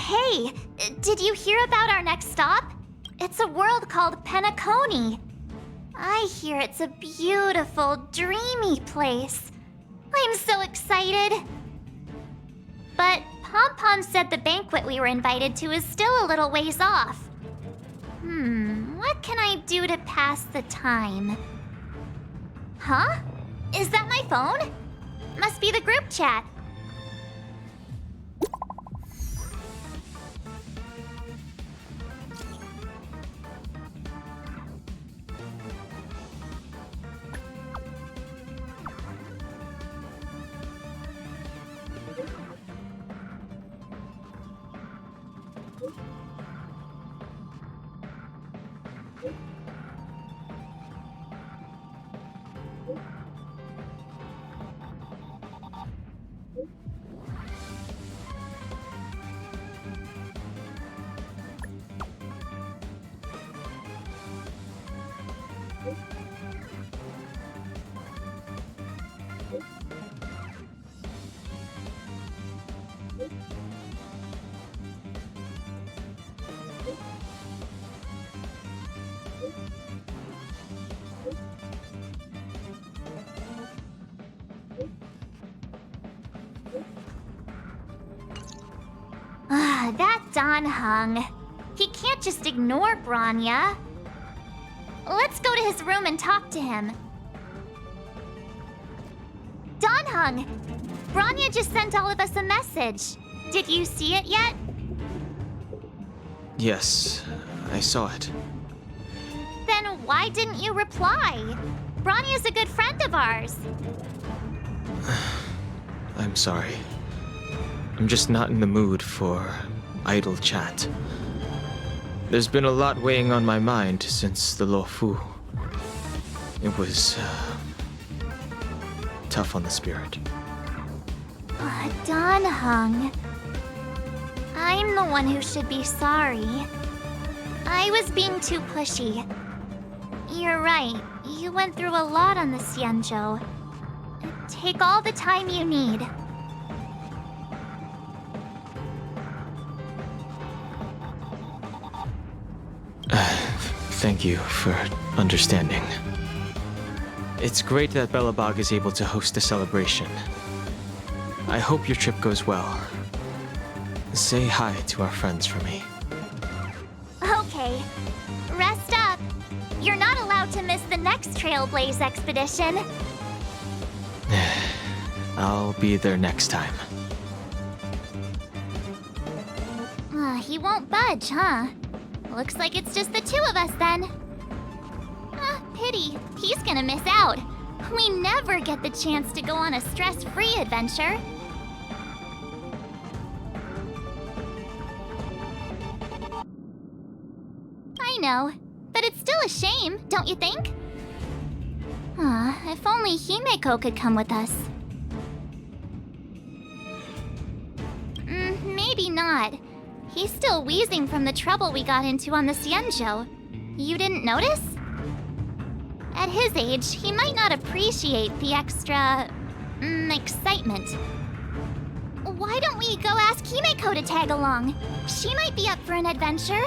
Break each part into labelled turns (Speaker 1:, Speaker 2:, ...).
Speaker 1: Hey, did you hear about our next stop? It's a world called Penacony. I hear it's a beautiful, dreamy place. I'm so excited. But Pom Pom said the banquet we were invited to is still a little ways off. What can I do to pass the time? Huh? Is that my phone? Must be the group chat. That Don Hung. He can't just ignore Branya. Let's go to his room and talk to him. Don Hung, Branya just sent all of us a message. Did you see it yet?
Speaker 2: Yes, I saw it.
Speaker 1: Then why didn't you reply? Branya's a good friend of ours.
Speaker 2: I'm sorry. I'm just not in the mood for idle chat. There's been a lot weighing on my mind since the Lo Fu. It was tough on the spirit.
Speaker 1: Don Hung. I'm the one who should be sorry. I was being too pushy. You're right. You went through a lot on the Xianzhou. Take all the time you need.
Speaker 2: Thank you for understanding. It's great that Belobog is able to host a celebration. I hope your trip goes well. Say hi to our friends for me.
Speaker 1: Okay. Rest up. You're not allowed to miss the next Trailblaze expedition.
Speaker 2: I'll be there next time.
Speaker 1: He won't budge, huh? Looks like it's just the two of us then. Pity. He's gonna miss out. We never get the chance to go on a stress-free adventure. I know, but it's still a shame, don't you think? If only Himeko could come with us. Maybe not. He's still wheezing from the trouble we got into on the Xianzhou. You didn't notice? At his age, he might not appreciate the extra... excitement. Why don't we go ask Himeko to tag along? She might be up for an adventure.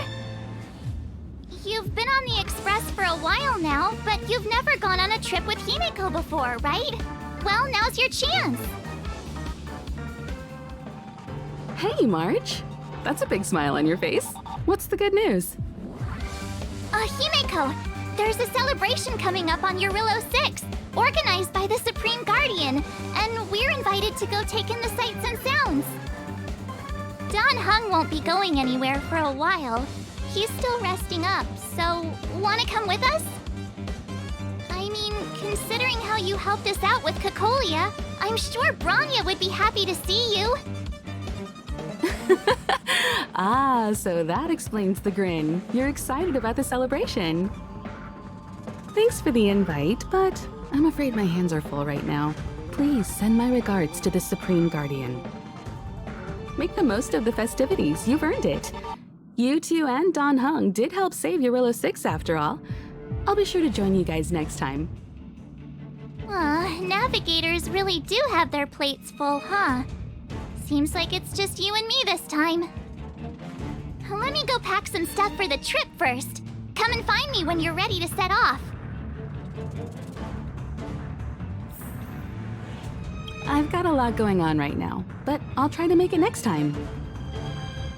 Speaker 1: You've been on the Express for a while now, but you've never gone on a trip with Himeko before, right? Well, now's your chance.
Speaker 3: Hey, March. That's a big smile on your face. What's the good news?
Speaker 1: Himeko, there's a celebration coming up on Yurillo 6, organized by the Supreme Guardian, and we're invited to go take in the sights and sounds. Don Hung won't be going anywhere for a while. He's still resting up, so wanna come with us? I mean, considering how you helped us out with Cocolia, I'm sure Branya would be happy to see you.
Speaker 3: So that explains the grin. You're excited about the celebration. Thanks for the invite, but I'm afraid my hands are full right now. Please send my regards to the Supreme Guardian. Make the most of the festivities. You've earned it. You two and Don Hung did help save Yurillo 6 after all. I'll be sure to join you guys next time.
Speaker 1: Navigators really do have their plates full, huh? Seems like it's just you and me this time. Let me go pack some stuff for the trip first. Come and find me when you're ready to set off.
Speaker 3: I've got a lot going on right now, but I'll try to make it next time.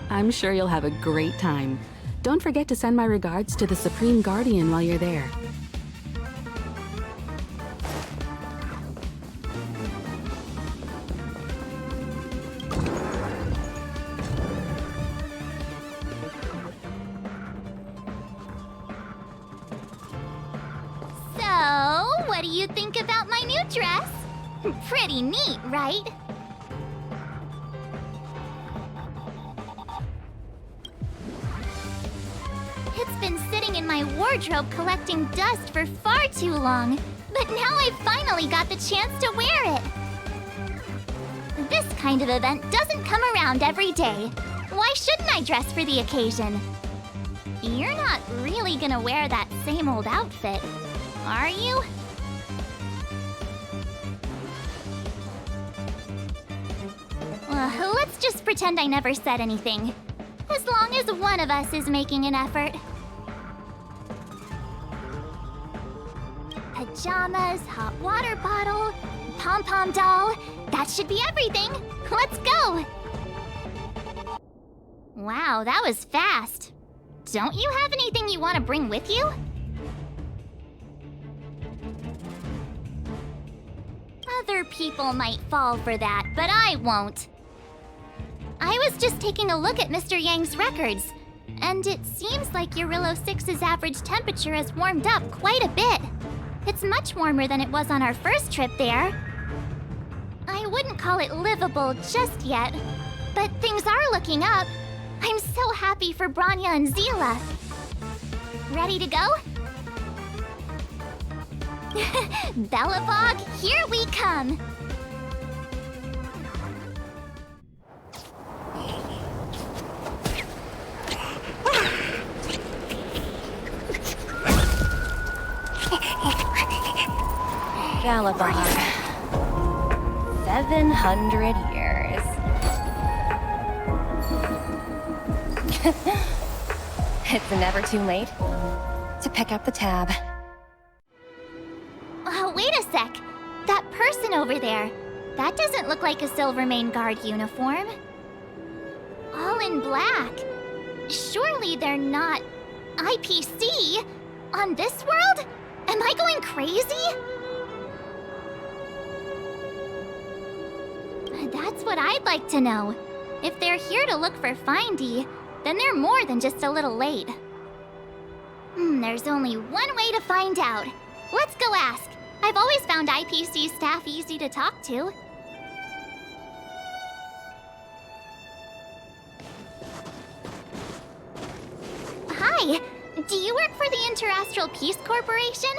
Speaker 3: I'm sure you'll have a great time. Don't forget to send my regards to the Supreme Guardian while you're there.
Speaker 1: So, what do you think about my new dress? Pretty neat, right? It's been sitting in my wardrobe collecting dust for far too long, but now I've finally got the chance to wear it. This kind of event doesn't come around every day. Why shouldn't I dress for the occasion? You're not really gonna wear that same old outfit, are you? Let's just pretend I never said anything. As long as one of us is making an effort. Pajamas, hot water bottle, pom-pom doll. That should be everything. Let's go! Wow, that was fast. Don't you have anything you want to bring with you? Other people might fall for that, but I won't. I was just taking a look at Mr. Yang's records, and it seems like Eurillo 6's average temperature has warmed up quite a bit. It's much warmer than it was on our first trip there. I wouldn't call it livable just yet, but things are looking up. I'm so happy for Branya and Zila. Ready to go? Belobog, here we come!
Speaker 4: Belobog. 700 years. It's never too late to pick up the tab.
Speaker 1: Oh, wait a sec. That person over there, that doesn't look like a Silvermane Guard uniform. All in black. Surely they're not IPC on this world? Am I going crazy? That's what I'd like to know. If they're here to look for Findy, then they're more than just a little late. There's only one way to find out. Let's go ask. I've always found IPC staff easy to talk to. Hi, do you work for the Interastral Peace Corporation?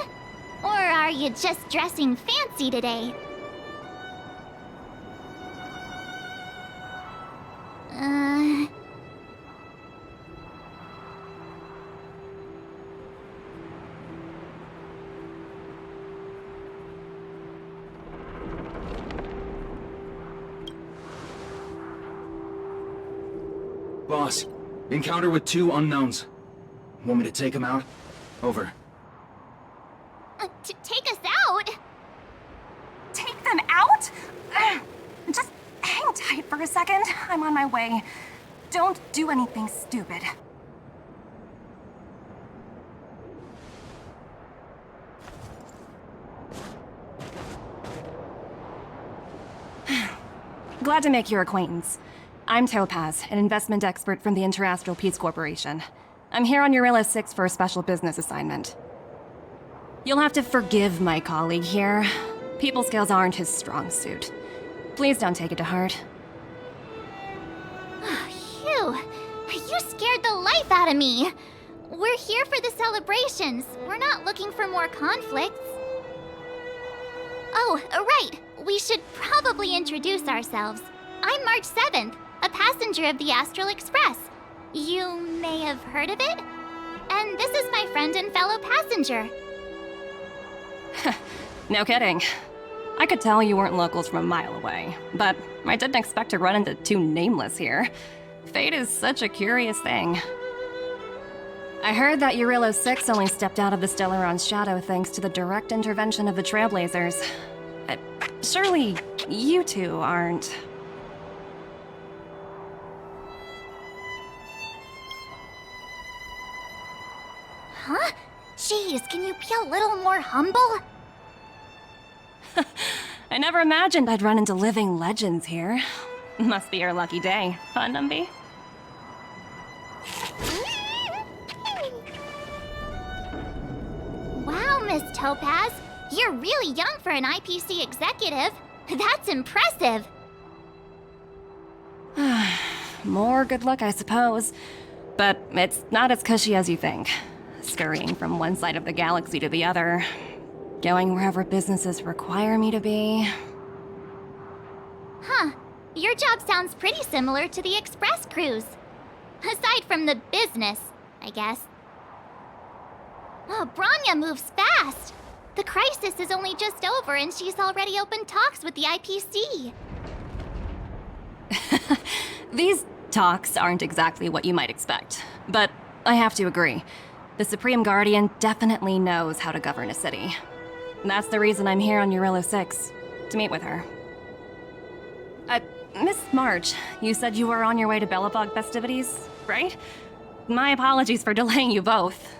Speaker 1: Or are you just dressing fancy today?
Speaker 5: Boss, encounter with 2 unknowns. Want me to take them out? Over.
Speaker 1: To take us out?
Speaker 4: Take them out? Just hang tight for a second. I'm on my way. Don't do anything stupid. Glad to make your acquaintance. I'm Topaz, an investment expert from the Interastral Peace Corporation. I'm here on Eurillo 6 for a special business assignment. You'll have to forgive my colleague here. People skills aren't his strong suit. Please don't take it to heart.
Speaker 1: Phew, you scared the life out of me. We're here for the celebrations. We're not looking for more conflicts. Oh, right. We should probably introduce ourselves. I'm March 7th, a passenger of the Astral Express. You may have heard of it? And this is my friend and fellow passenger.
Speaker 4: No kidding. I could tell you weren't locals from a mile away, but I didn't expect to run into 2 nameless here. Fate is such a curious thing. I heard that Eurylo 6 only stepped out of the Stellaron's shadow thanks to the direct intervention of the Trailblazers. Surely, you two aren't...
Speaker 1: Huh? Jeez, can you be a little more humble?
Speaker 4: I never imagined I'd run into living legends here. Must be your lucky day, huh, Numby?
Speaker 1: Wow, Miss Topaz. You're really young for an IPC executive. That's impressive.
Speaker 4: More good luck, I suppose. But it's not as cushy as you think. Scurrying from one side of the galaxy to the other. Going wherever businesses require me to be.
Speaker 1: Huh. Your job sounds pretty similar to the express cruise. Aside from the business, I guess. Oh, Branya moves fast. The crisis is only just over and she's already opened talks with the IPC.
Speaker 4: These talks aren't exactly what you might expect. But I have to agree. The Supreme Guardian definitely knows how to govern a city. That's the reason I'm here on Eurylo 6, to meet with her. Miss March, you said you were on your way to Belobog festivities, right? My apologies for delaying you both.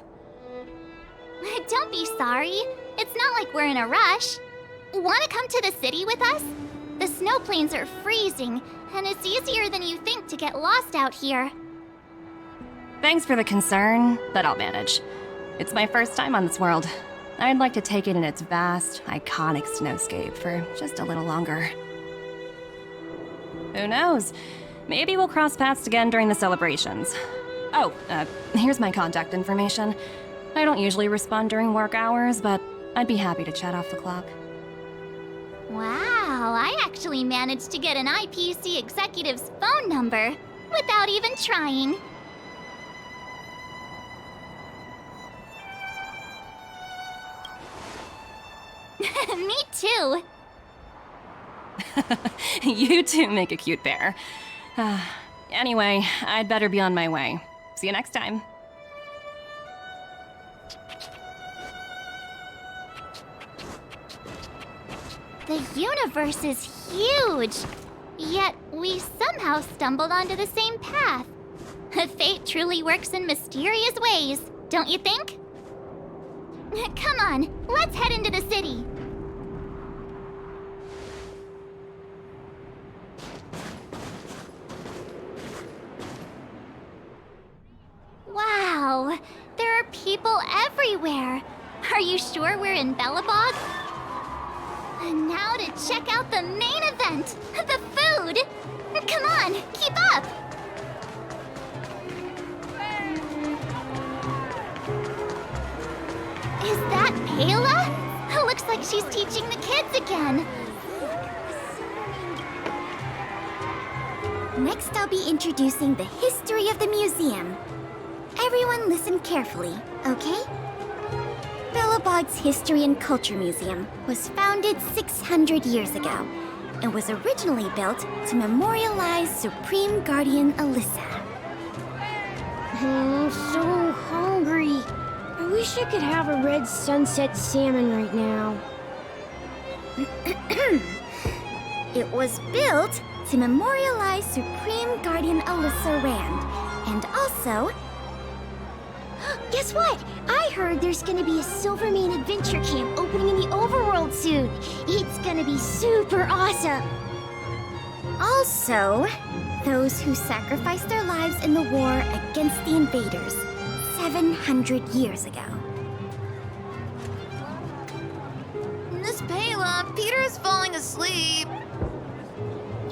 Speaker 1: Don't be sorry. It's not like we're in a rush. Want to come to the city with us? The snow plains are freezing, and it's easier than you think to get lost out here.
Speaker 4: Thanks for the concern, but I'll manage. It's my first time on this world. I'd like to take it in its vast, iconic snowscape for just a little longer. Who knows? Maybe we'll cross paths again during the celebrations. Oh, here's my contact information. I don't usually respond during work hours, but I'd be happy to chat off the clock.
Speaker 1: Wow, I actually managed to get an IPC executive's phone number without even trying. Me too.
Speaker 4: You two make a cute pair. Anyway, I'd better be on my way. See you next time.
Speaker 1: The universe is huge, yet we somehow stumbled onto the same path. Fate truly works in mysterious ways, don't you think? Come on, let's head into the city. Wow, there are people everywhere. Are you sure we're in Belobog? And now to check out the main event, the food! Come on, keep up! Is that Payla? Looks like she's teaching the kids again.
Speaker 6: Next, I'll be introducing the history of the museum. Everyone listen carefully, okay? Belobog's History and Culture Museum was founded 600 years ago and was originally built to memorialize Supreme Guardian Alyssa.
Speaker 7: I'm so hungry. I wish I could have a red sunset salmon right now.
Speaker 6: It was built to memorialize Supreme Guardian Alyssa Rand, and also... Guess what? I heard there's gonna be a Silvermane adventure camp opening in the overworld soon. It's gonna be super awesome. Also, those who sacrificed their lives in the war against the invaders 700 years ago.
Speaker 8: Miss Payla, Peter's falling asleep.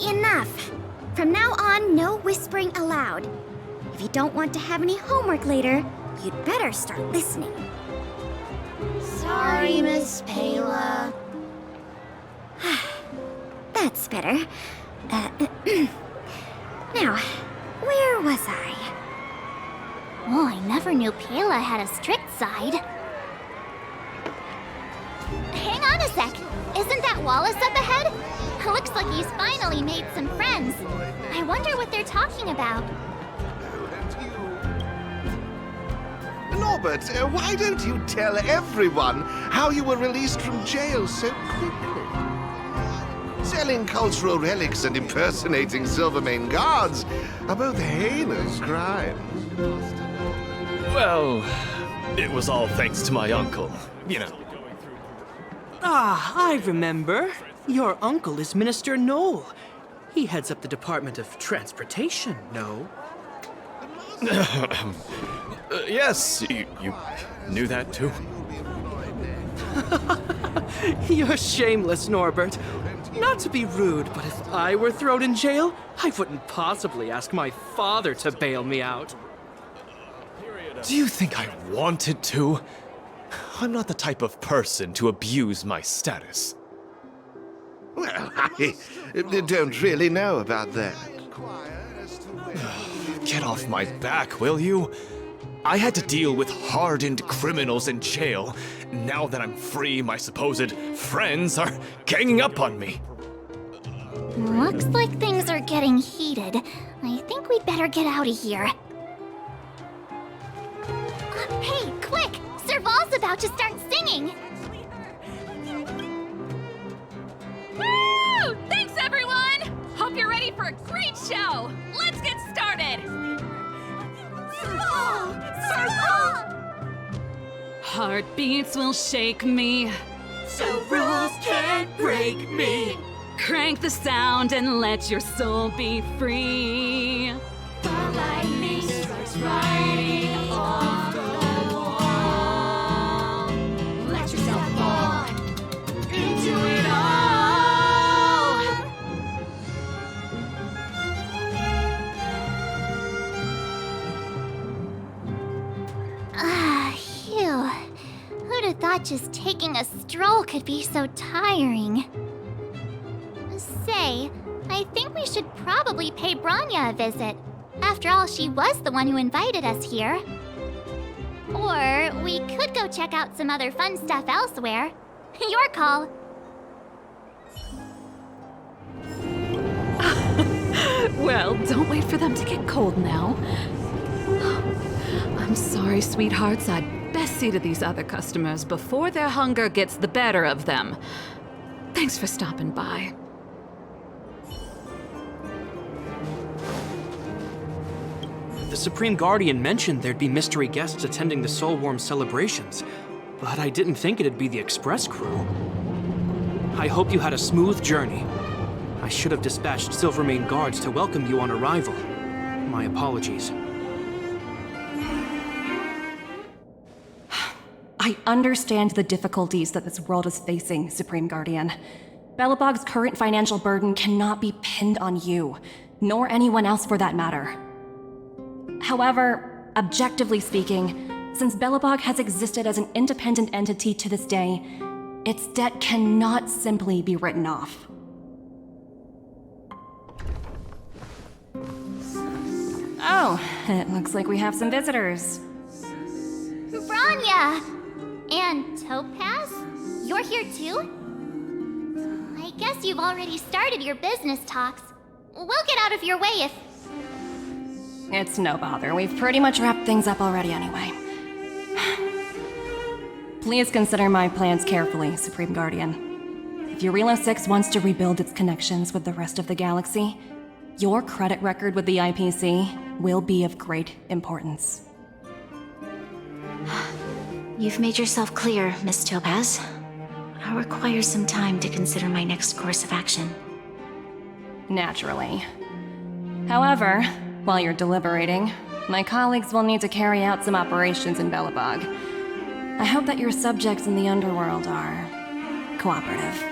Speaker 6: Enough! From now on, no whispering allowed. If you don't want to have any homework later, you'd better start listening.
Speaker 7: Sorry, Miss Payla.
Speaker 6: That's better. Now, where was I?
Speaker 1: Oh, I never knew Payla had a strict side. Hang on a sec. Isn't that Wallace up ahead? Looks like he's finally made some friends. I wonder what they're talking about.
Speaker 9: Norbert, why don't you tell everyone how you were released from jail so quickly? Selling cultural relics and impersonating Silvermane guards are both heinous crimes.
Speaker 10: Well, it was all thanks to my uncle, you know.
Speaker 11: Ah, I remember. Your uncle is Minister Knoll. He heads up the Department of Transportation, no?
Speaker 10: Yes, you knew that too?
Speaker 11: You're shameless, Norbert. Not to be rude, but if I were thrown in jail, I wouldn't possibly ask my father to bail me out.
Speaker 10: Do you think I wanted to? I'm not the type of person to abuse my status.
Speaker 9: Well, I don't really know about that.
Speaker 10: Get off my back, will you? I had to deal with hardened criminals in jail. Now that I'm free, my supposed friends are ganging up on me.
Speaker 1: Looks like things are getting heated. I think we'd better get out of here. Hey, quick! Serval's about to start singing!
Speaker 12: Woo! Thanks, everyone! Hope you're ready for a great show! Let's get started!
Speaker 1: Serval! Serval!
Speaker 12: Heartbeats will shake me,
Speaker 1: So rules can't break me.
Speaker 12: crank the sound and let your soul be free.
Speaker 1: The lightning strikes right off the wall. Let yourself fall into it all. Ah, phew. Who'd have thought just taking a stroll could be so tiring? Say, I think we should probably pay Branya a visit. After all, she was the one who invited us here. Or we could go check out some other fun stuff elsewhere. Your call.
Speaker 3: Well, don't wait for them to get cold now. I'm sorry, sweethearts. I'd best see to these other customers before their hunger gets the better of them. Thanks for stopping by.
Speaker 11: The Supreme Guardian mentioned there'd be mystery guests attending the Soulworm celebrations, but I didn't think it'd be the Express crew. I hope you had a smooth journey. I should have dispatched Silvermane guards to welcome you on arrival. My apologies.
Speaker 4: I understand the difficulties that this world is facing, Supreme Guardian. Belobog's current financial burden cannot be pinned on you, nor anyone else for that matter. However, objectively speaking, since Belobog has existed as an independent entity to this day, its debt cannot simply be written off. Oh, it looks like we have some visitors.
Speaker 1: Branya! And Topaz? You're here too? I guess you've already started your business talks. We'll get out of your way if...
Speaker 4: It's no bother. We've pretty much wrapped things up already anyway. Please consider my plans carefully, Supreme Guardian. If Eurilo 6 wants to rebuild its connections with the rest of the galaxy, your credit record with the IPC will be of great importance.
Speaker 13: You've made yourself clear, Miss Topaz. I'll require some time to consider my next course of action.
Speaker 4: Naturally. However, while you're deliberating, my colleagues will need to carry out some operations in Belobog. I hope that your subjects in the underworld are cooperative.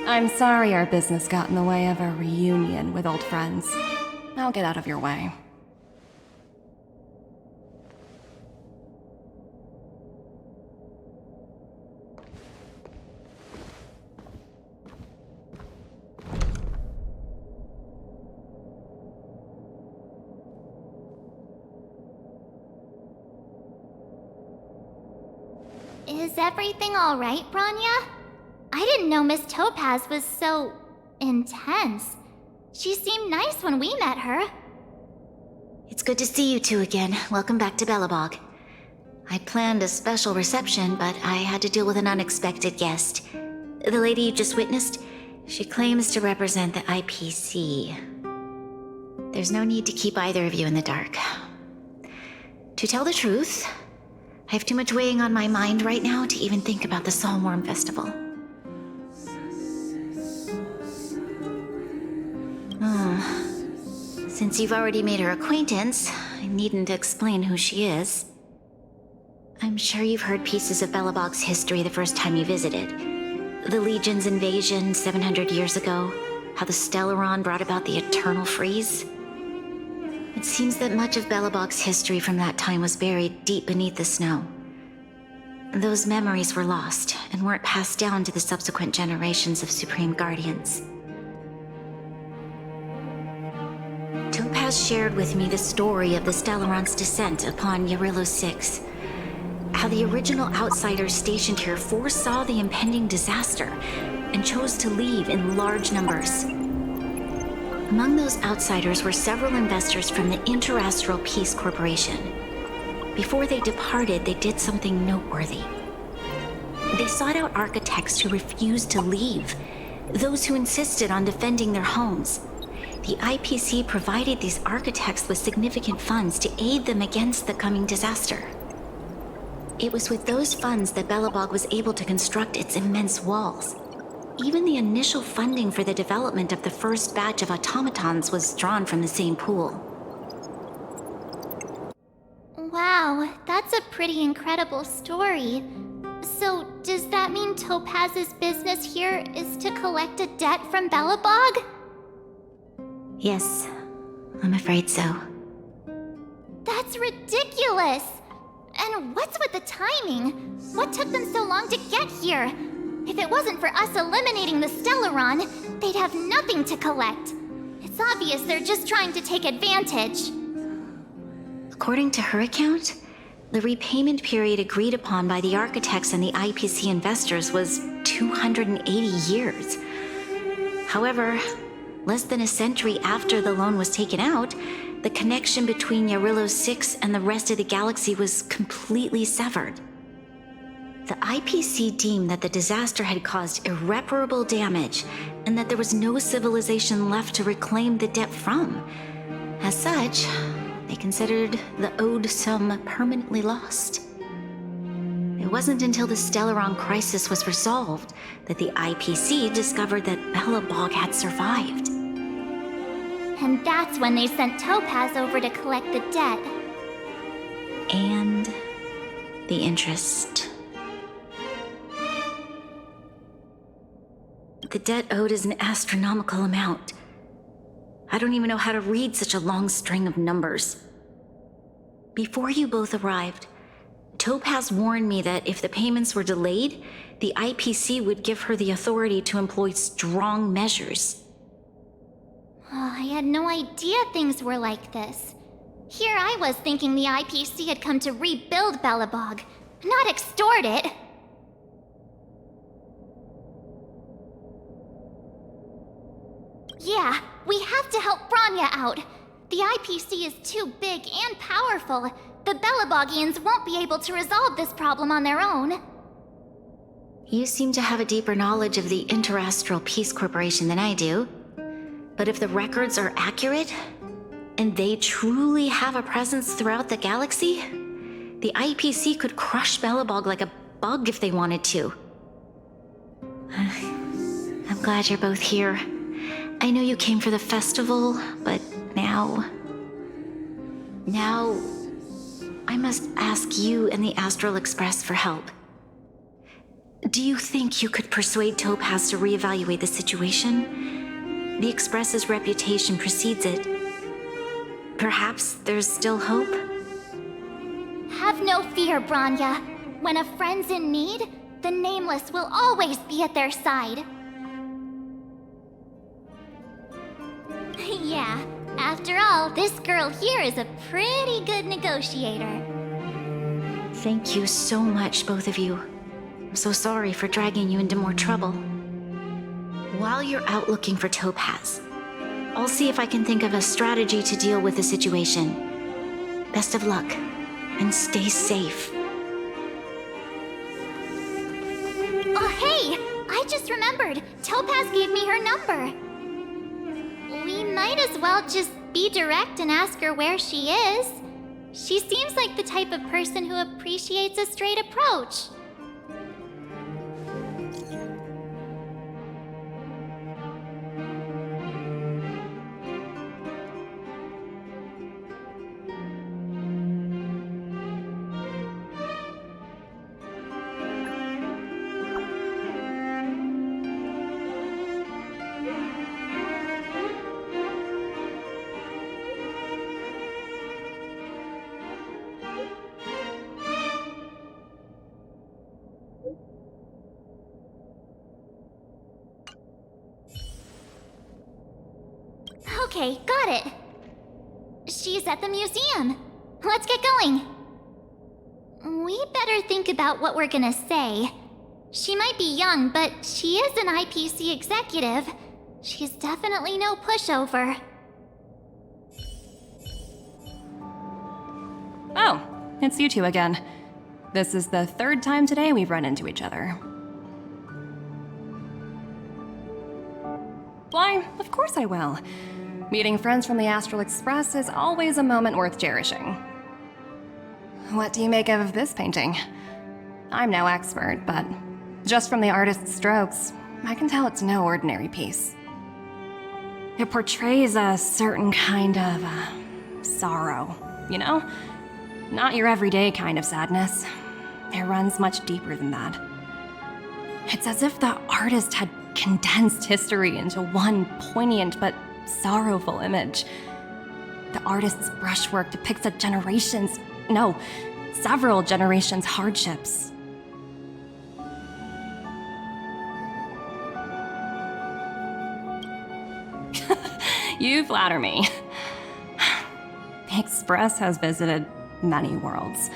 Speaker 4: I'm sorry our business got in the way of a reunion with old friends. I'll get out of your way.
Speaker 1: Is everything all right, Branya? I didn't know Miss Topaz was so... intense. She seemed nice when we met her.
Speaker 13: It's good to see you two again. Welcome back to Belobog. I'd planned a special reception, but I had to deal with an unexpected guest. The lady you just witnessed, she claims to represent the IPC. There's no need to keep either of you in the dark. To tell the truth, I have too much weighing on my mind right now to even think about the Soulworm Festival. Since you've already made her acquaintance, I needn't explain who she is. I'm sure you've heard pieces of Belobog's history the first time you visited. The Legion's invasion 700 years ago, how the Stellaron brought about the Eternal Freeze. It seems that much of Belobog's history from that time was buried deep beneath the snow. Those memories were lost and weren't passed down to the subsequent generations of Supreme Guardians. Topaz shared with me the story of the Stellaron's descent upon Yarillo 6. How the original outsiders stationed here foresaw the impending disaster and chose to leave in large numbers. Among those outsiders were several investors from the Interastral Peace Corporation. Before they departed, they did something noteworthy. They sought out architects who refused to leave, those who insisted on defending their homes. The IPC provided these architects with significant funds to aid them against the coming disaster. It was with those funds that Belobog was able to construct its immense walls. Even the initial funding for the development of the first batch of automatons was drawn from the same pool.
Speaker 1: Wow, that's a pretty incredible story. So, does that mean Topaz's business here is to collect a debt from Belobog?
Speaker 13: Yes, I'm afraid so.
Speaker 1: That's ridiculous! And what's with the timing? What took them so long to get here? If it wasn't for us eliminating the Stellaron, they'd have nothing to collect. It's obvious they're just trying to take advantage.
Speaker 13: According to her account, the repayment period agreed upon by the architects and the IPC investors was 280 years. However, less than a century after the loan was taken out, the connection between Yarillo 6 and the rest of the galaxy was completely severed. The IPC deemed that the disaster had caused irreparable damage and that there was no civilization left to reclaim the debt from. As such, they considered the owed sum permanently lost. It wasn't until the Stellaron crisis was resolved that the IPC discovered that Belobog had survived.
Speaker 1: And that's when they sent Topaz over to collect the debt.
Speaker 13: And the interest. The debt owed is an astronomical amount. I don't even know how to read such a long string of numbers. Before you both arrived, Topaz warned me that if the payments were delayed, the IPC would give her the authority to employ strong measures.
Speaker 1: Oh, I had no idea things were like this. Here I was thinking the IPC had come to rebuild Belobog, not extort it. Yeah, we have to help Bronya out. The IPC is too big and powerful. The Belobogians won't be able to resolve this problem on their own.
Speaker 13: You seem to have a deeper knowledge of the Interastral Peace Corporation than I do. But if the records are accurate, and they truly have a presence throughout the galaxy, the IPC could crush Belobog like a bug if they wanted to. I'm glad you're both here. I know you came for the festival, but now I must ask you and the Astral Express for help. Do you think you could persuade Topaz to reevaluate the situation? The Express's reputation precedes it. Perhaps there's still hope?
Speaker 1: Have no fear, Bronya. When a friend's in need, the Nameless will always be at their side. Yeah, after all, this girl here is a pretty good negotiator.
Speaker 13: Thank you so much, both of you. I'm so sorry for dragging you into more trouble. while you're out looking for Topaz, I'll see if I can think of a strategy to deal with the situation. Best of luck, and stay safe.
Speaker 1: Oh, hey! I just remembered. Topaz gave me her number. We might as well just be direct and ask her where she is. She seems like the type of person who appreciates a straight approach. Okay, got it. She's at the museum. Let's get going. We better think about what we're gonna say. She might be young, but she is an IPC executive. She's definitely no pushover.
Speaker 4: Oh, it's you two again. This is the third time today we've run into each other. Why, of course I will. Meeting friends from the Astral Express is always a moment worth cherishing. What do you make of this painting? I'm no expert, but just from the artist's strokes, I can tell it's no ordinary piece. It portrays a certain kind of sorrow, you know? Not your everyday kind of sadness. It runs much deeper than that. It's as if the artist had condensed history into one poignant but sorrowful image. The artist's brushwork depicts several generations' hardships. You flatter me. The Express has visited many worlds.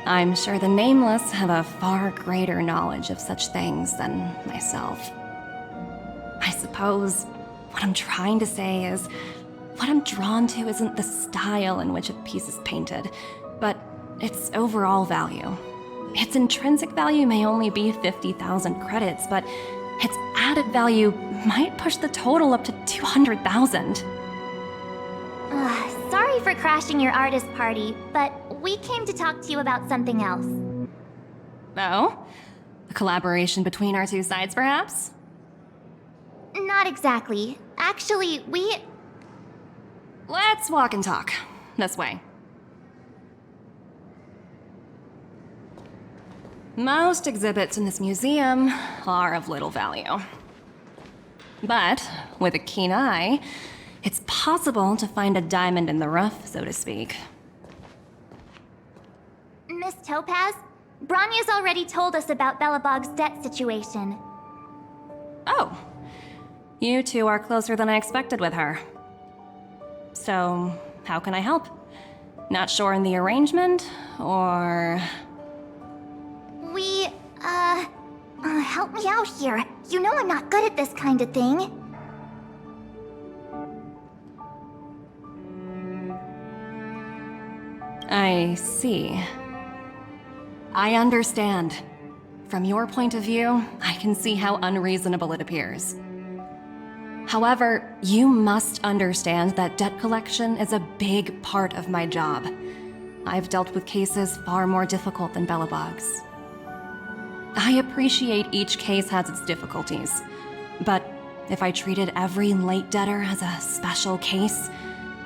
Speaker 4: I'm sure the Nameless have a far greater knowledge of such things than myself. I suppose what I'm trying to say is, what I'm drawn to isn't the style in which a piece is painted, but its overall value. Its intrinsic value may only be 50,000 credits, but its added value might push the total up to 200,000.
Speaker 1: Sorry for crashing your artist party, but we came to talk to you about something else.
Speaker 4: Oh? A collaboration between our two sides, perhaps?
Speaker 1: Not exactly. Actually,
Speaker 4: Let's walk and talk. This way. Most exhibits in this museum are of little value. But with a keen eye, it's possible to find a diamond in the rough, so to speak.
Speaker 1: Miss Topaz, Bronya's already told us about Belobog's debt situation.
Speaker 4: Oh. You two are closer than I expected with her. So, how can I help? Not sure in the arrangement, or...
Speaker 1: help me out here. You know I'm not good at this kind of thing.
Speaker 4: I see. I understand. From your point of view, I can see how unreasonable it appears. However, you must understand that debt collection is a big part of my job. I've dealt with cases far more difficult than Belobog's. I appreciate each case has its difficulties, but if I treated every late debtor as a special case,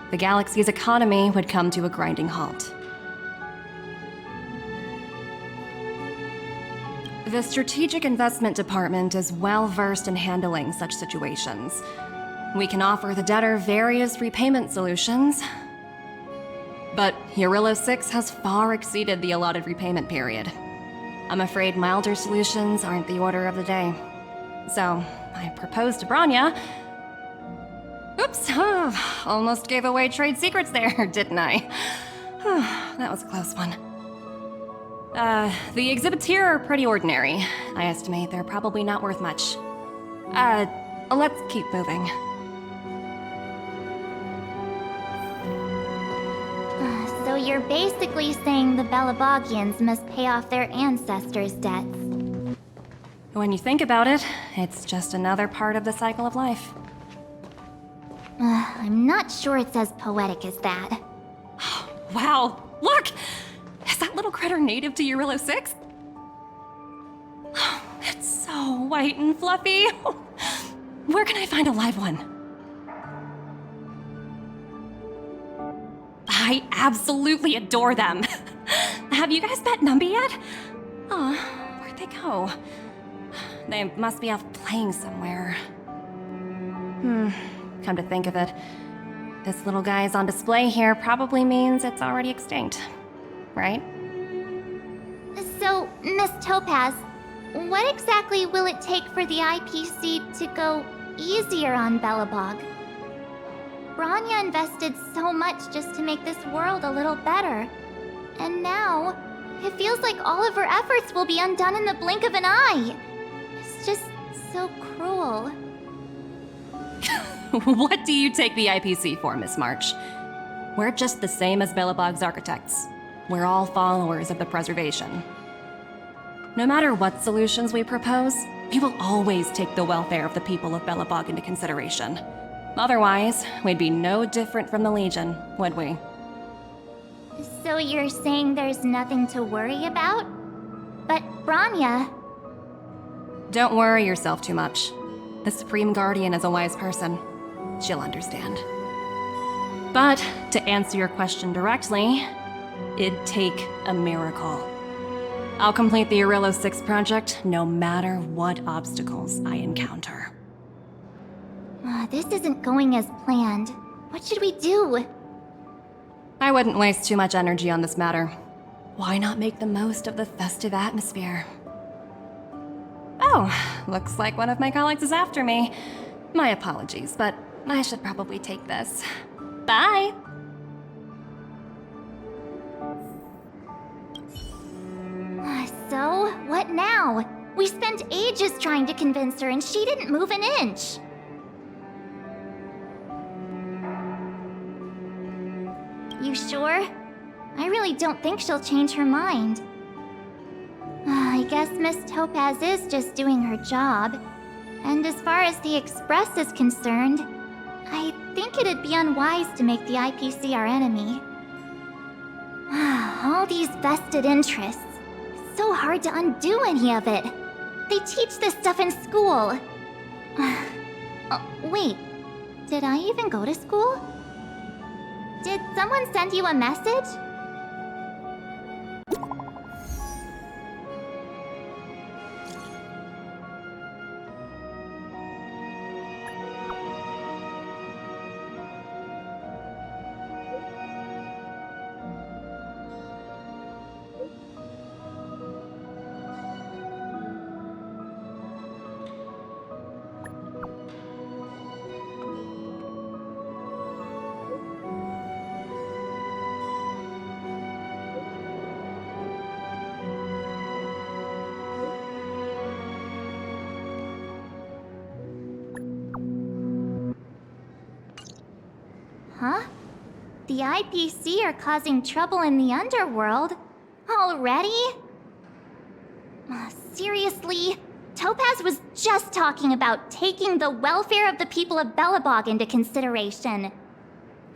Speaker 4: the galaxy's economy would come to a grinding halt. The Strategic Investment Department is well versed in handling such situations. We can offer the debtor various repayment solutions, but Eurillo 6 has far exceeded the allotted repayment period. I'm afraid milder solutions aren't the order of the day. So, I proposed to Bronya. Oops, almost gave away trade secrets there, didn't I? That was a close one. The exhibits here are pretty ordinary. I estimate they're probably not worth much. Let's keep moving.
Speaker 1: So you're basically saying the Belabogians must pay off their ancestors' debts.
Speaker 4: When you think about it, it's just another part of the cycle of life.
Speaker 1: I'm not sure it's as poetic as that.
Speaker 4: Wow, look! Is that little critter native to Eurillo 6? It's so white and fluffy. Where can I find a live one? I absolutely adore them. Have you guys met Numby yet? Oh, where'd they go? They must be off playing somewhere. Come to think of it, this little guy's on display here probably means it's already extinct, right?
Speaker 1: So, Miss Topaz, what exactly will it take for the IPC to go easier on Belobog? Branya invested so much just to make this world a little better. And now, it feels like all of her efforts will be undone in the blink of an eye. It's just so cruel.
Speaker 4: What do you take the IPC for, Miss March? We're just the same as Belobog's architects. We're all followers of the preservation. No matter what solutions we propose, we will always take the welfare of the people of Belobog into consideration. Otherwise, we'd be no different from the Legion, would we?
Speaker 1: So you're saying there's nothing to worry about? But Branya...
Speaker 4: Don't worry yourself too much. The Supreme Guardian is a wise person. She'll understand. But, to answer your question directly, it'd take a miracle. I'll complete the Eurillo 6 project no matter what obstacles I encounter.
Speaker 1: This isn't going as planned. What should we do?
Speaker 4: I wouldn't waste too much energy on this matter. Why not make the most of the festive atmosphere? Oh, looks like one of my colleagues is after me. My apologies, but I should probably take this. Bye!
Speaker 1: So, what now? We spent ages trying to convince her and she didn't move an inch. You sure? I really don't think she'll change her mind. I guess Miss Topaz is just doing her job. And as far as the Express is concerned, I think it'd be unwise to make the IPC our enemy. All these vested interests. It's so hard to undo any of it. They teach this stuff in school. Wait, did I even go to school? Did someone send you a message? Huh? The IPC are causing trouble in the underworld? Already? Seriously? Topaz was just talking about taking the welfare of the people of Belobog into consideration.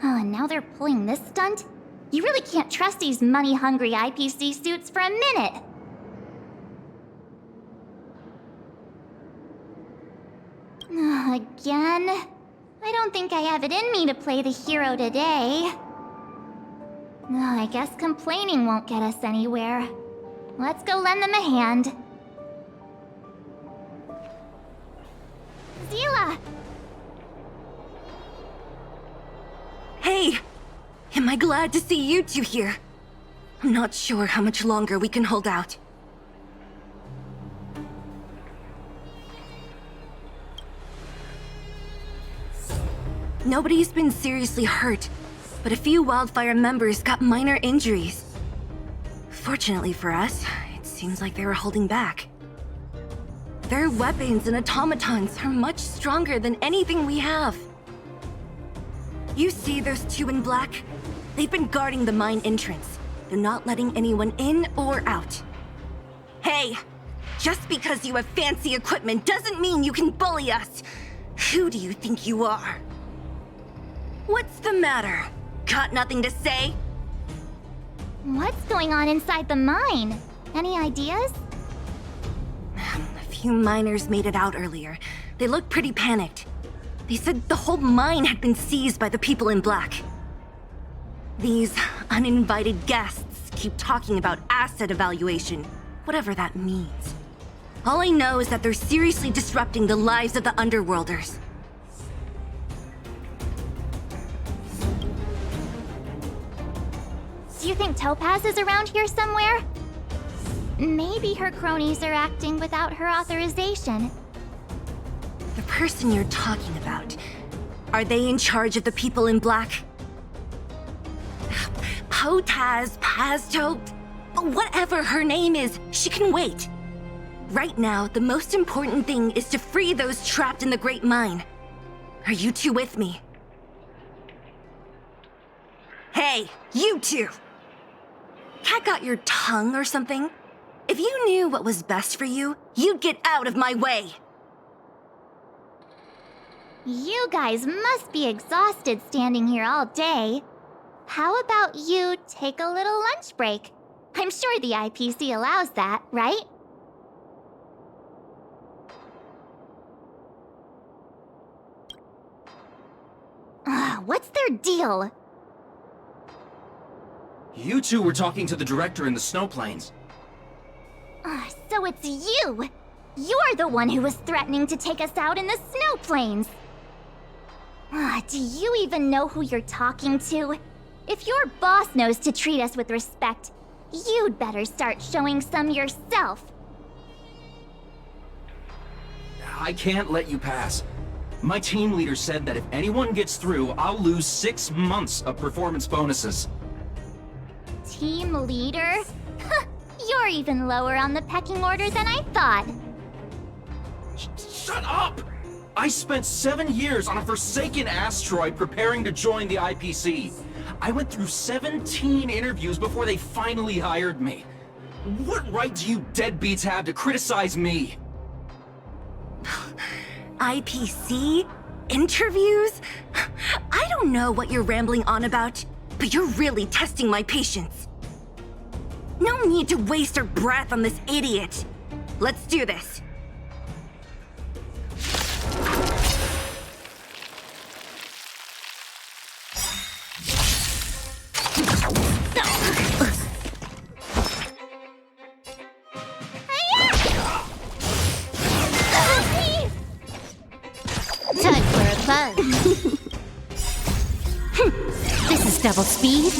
Speaker 1: And now they're pulling this stunt? You really can't trust these money-hungry IPC suits for a minute. Again? I don't think I have it in me to play the hero today. I guess complaining won't get us anywhere. Let's go lend them a hand. Zila!
Speaker 14: Hey! Am I glad to see you two here? I'm not sure how much longer we can hold out. Nobody's been seriously hurt, but a few Wildfire members got minor injuries. Fortunately for us, it seems like they were holding back. Their weapons and automatons are much stronger than anything we have. You see those two in black? They've been guarding the mine entrance. They're not letting anyone in or out. Hey, just because you have fancy equipment doesn't mean you can bully us. Who do you think you are? What's the matter? Got nothing to say?
Speaker 1: What's going on inside the mine? Any ideas?
Speaker 14: A few miners made it out earlier. They looked pretty panicked. They said the whole mine had been seized by the people in black. These uninvited guests keep talking about asset evaluation, whatever that means. All I know is that they're seriously disrupting the lives of the Underworlders.
Speaker 1: Do you think Topaz is around here somewhere? Maybe her cronies are acting without her authorization.
Speaker 14: The person you're talking about, are they in charge of the people in black? Potaz, Pazto, whatever her name is, she can wait. Right now, the most important thing is to free those trapped in the Great Mine. Are you two with me? Hey, you two! Cat got your tongue or something? If you knew what was best for you, you'd get out of my way!
Speaker 1: You guys must be exhausted standing here all day. How about you take a little lunch break? I'm sure the IPC allows that, right? What's their deal?
Speaker 5: You two were talking to the director in the snow plains.
Speaker 1: So it's you! You're the one who was threatening to take us out in the snow plains! Do you even know who you're talking to? If your boss knows to treat us with respect, you'd better start showing some yourself.
Speaker 5: I can't let you pass. My team leader said that if anyone gets through, I'll lose 6 months of performance bonuses.
Speaker 1: Team leader? You're even lower on the pecking order than I thought.
Speaker 5: Shut up! I spent 7 years on a forsaken asteroid preparing to join the IPC. I went through 17 interviews before they finally hired me. What right do you deadbeats have to criticize me?
Speaker 14: IPC? Interviews? I don't know what you're rambling on about, but you're really testing my patience. No need to waste our breath on this idiot. Let's do this.
Speaker 6: Time for a buzz. This is double speed.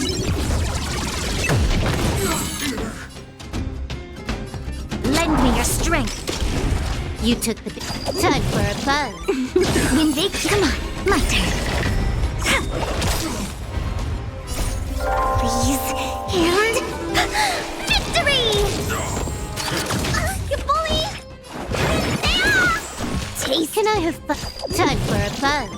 Speaker 6: Lend me your strength. You took the time for a buzz. Windig, come on, my turn. Please, and victory! You bully! Taste. Can I have fun? Time for a buzz.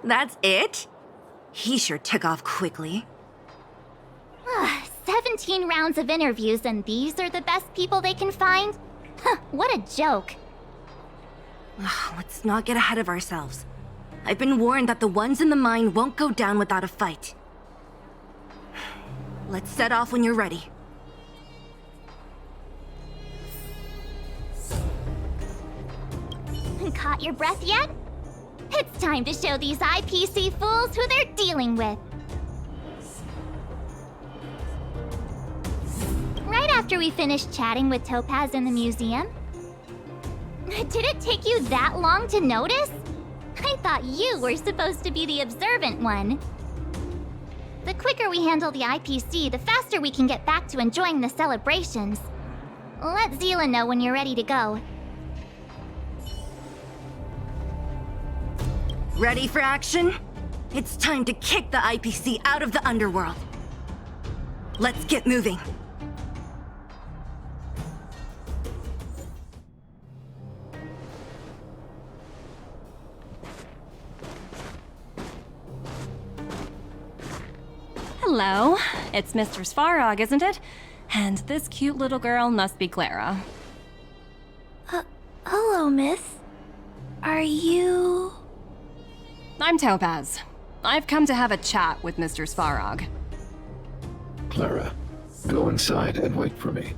Speaker 14: That's it? He sure took off quickly.
Speaker 1: 17 rounds of interviews and these are the best people they can find? What a joke.
Speaker 14: Let's not get ahead of ourselves. I've been warned that the ones in the mine won't go down without a fight. Let's set off when you're ready.
Speaker 1: Caught your breath yet? It's time to show these IPC fools who they're dealing with. Right after we finished chatting with Topaz in the museum. Did it take you that long to notice? I thought you were supposed to be the observant one. The quicker we handle the IPC, the faster we can get back to enjoying the celebrations. Let Zila know when you're ready to go.
Speaker 14: Ready for action? It's time to kick the IPC out of the underworld. Let's get moving.
Speaker 4: Hello, it's Mr. Svarog, isn't it? And this cute little girl must be Clara.
Speaker 6: Hello, miss. Are you...
Speaker 4: I'm Topaz. I've come to have a chat with Mr. Svarog.
Speaker 15: Clara, go inside and wait for me.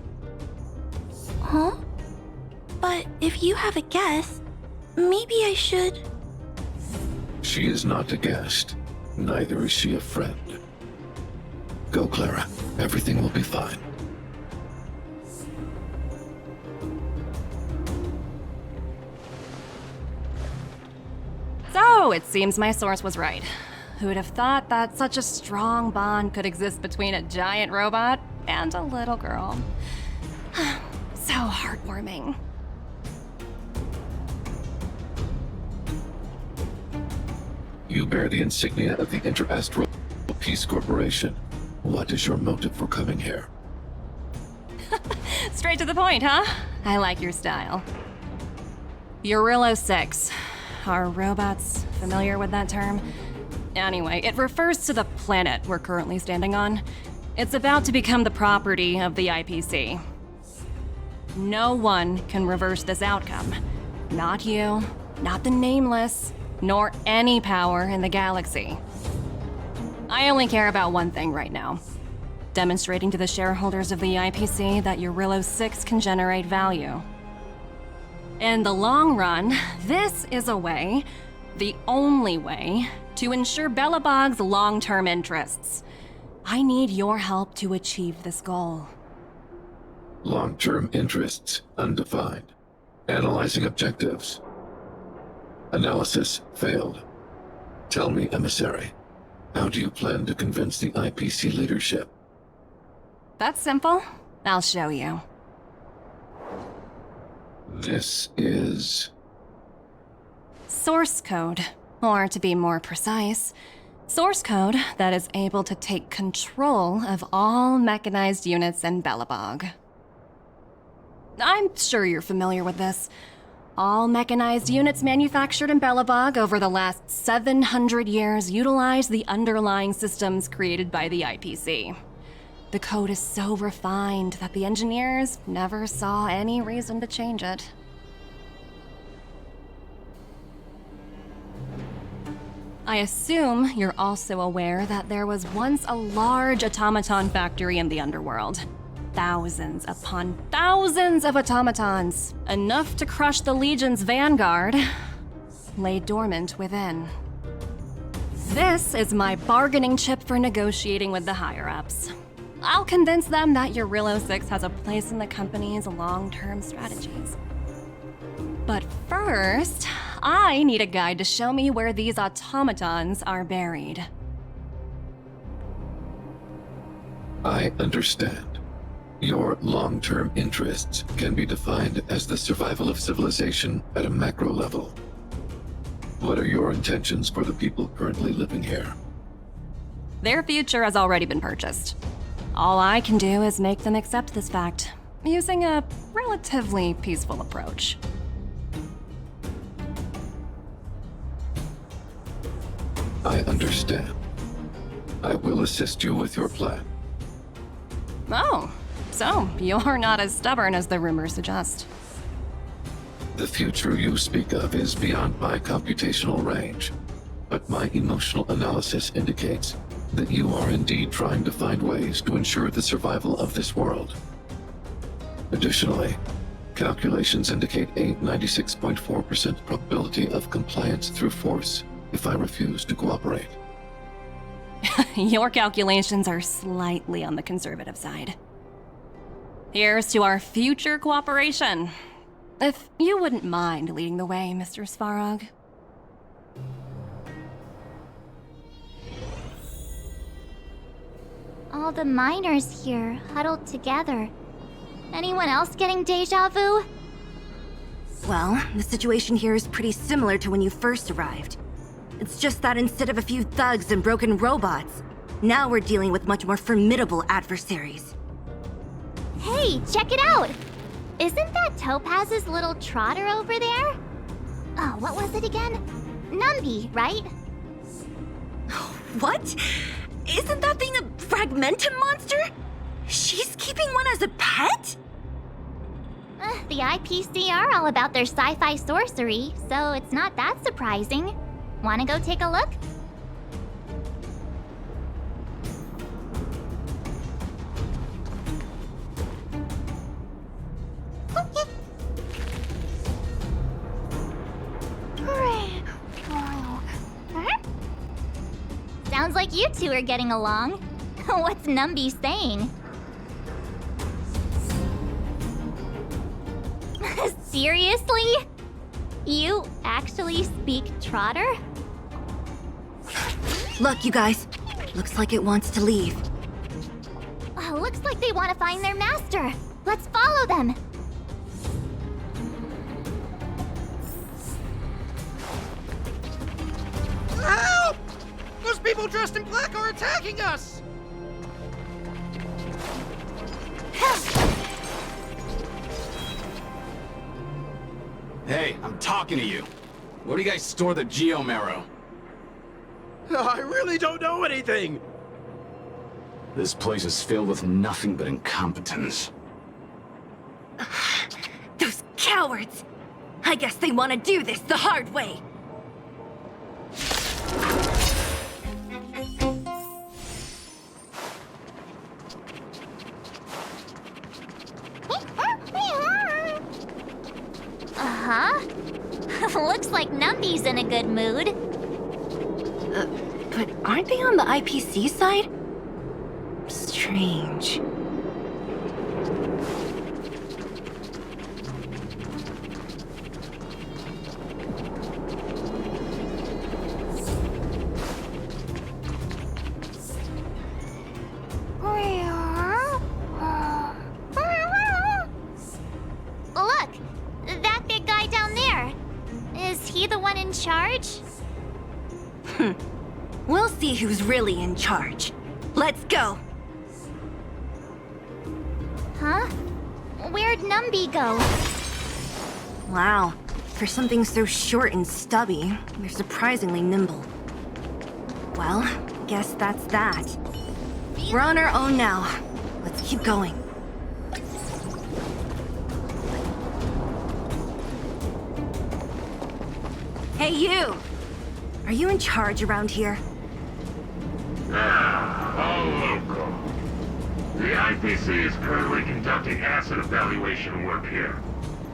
Speaker 6: Huh? But if you have a guest, maybe I should...
Speaker 15: She is not a guest. Neither is she a friend. Go, Clara. Everything will be fine.
Speaker 4: So, it seems my source was right. Who would have thought that such a strong bond could exist between a giant robot and a little girl? So heartwarming.
Speaker 15: You bear the insignia of the Interastral Peace Corporation. What is your motive for coming here?
Speaker 4: Straight to the point, huh? I like your style. Eurillo 6. Are robots familiar with that term? Anyway, it refers to the planet we're currently standing on. It's about to become the property of the IPC. No one can reverse this outcome. Not you, not the Nameless, nor any power in the galaxy. I only care about one thing right now. Demonstrating to the shareholders of the IPC that Eurillo 6 can generate value. In the long run, this is a way, the only way, to ensure Belobog's long-term interests. I need your help to achieve this goal.
Speaker 15: Long-term interests undefined. Analyzing objectives. Analysis failed. Tell me, emissary, how do you plan to convince the IPC leadership?
Speaker 4: That's simple. I'll show you.
Speaker 15: This is...
Speaker 4: source code. Or to be more precise, source code that is able to take control of all mechanized units in Belobog. I'm sure you're familiar with this. All mechanized units manufactured in Belobog over the last 700 years utilize the underlying systems created by the IPC. The code is so refined that the engineers never saw any reason to change it. I assume you're also aware that there was once a large automaton factory in the underworld. Thousands upon thousands of automatons, enough to crush the Legion's vanguard, lay dormant within. This is my bargaining chip for negotiating with the higher-ups. I'll convince them that Eurillo 6 has a place in the company's long-term strategies. But first, I need a guide to show me where these automatons are buried.
Speaker 15: I understand. Your long-term interests can be defined as the survival of civilization at a macro level. What are your intentions for the people currently living here?
Speaker 4: Their future has already been purchased. All I can do is make them accept this fact, using a relatively peaceful approach.
Speaker 15: I understand. I will assist you with your plan.
Speaker 4: Oh, so you're not as stubborn as the rumors suggest.
Speaker 15: The future you speak of is beyond my computational range, but my emotional analysis indicates that you are indeed trying to find ways to ensure the survival of this world. Additionally, calculations indicate a 96.4% probability of compliance through force if I refuse to cooperate.
Speaker 4: Your calculations are slightly on the conservative side. Here's to our future cooperation. If you wouldn't mind leading the way, Mr. Svarog.
Speaker 1: All the miners here, huddled together. Anyone else getting deja vu?
Speaker 14: Well, the situation here is pretty similar to when you first arrived. It's just that instead of a few thugs and broken robots, now we're dealing with much more formidable adversaries.
Speaker 1: Hey, check it out! Isn't that Topaz's little trotter over there? Oh, what was it again? Numby, right?
Speaker 14: What? Isn't that thing a fragmentum monster? She's keeping one as a pet?
Speaker 1: The IPC are all about their sci-fi sorcery, so it's not that surprising. Wanna go take a look? Sounds like you two are getting along. What's Numby saying? Seriously? You actually speak Trotter?
Speaker 14: Look, you guys. Looks like it wants to leave.
Speaker 1: Looks like they want to find their master. Let's follow them.
Speaker 16: Help! Those people dressed in black are attacking us!
Speaker 5: Hey, I'm talking to you. Where do you guys store the Geomarrow?
Speaker 16: I really don't know anything!
Speaker 5: This place is filled with nothing but incompetence.
Speaker 14: Those cowards! I guess they want to do this the hard way.
Speaker 1: Looks like Numby's in a good mood.
Speaker 14: But aren't they on the IPC side? Strange.
Speaker 1: Look! That big guy down there. Is he the one in charge?
Speaker 14: We'll see who's really in charge. Let's go!
Speaker 1: Huh? Where'd Numby go?
Speaker 14: Wow. For something so short and stubby, they're surprisingly nimble. Well, guess that's that. We're on our own now. Let's keep going. Hey, you! Are you in charge around here?
Speaker 17: All local. The IPC is currently conducting asset evaluation work here.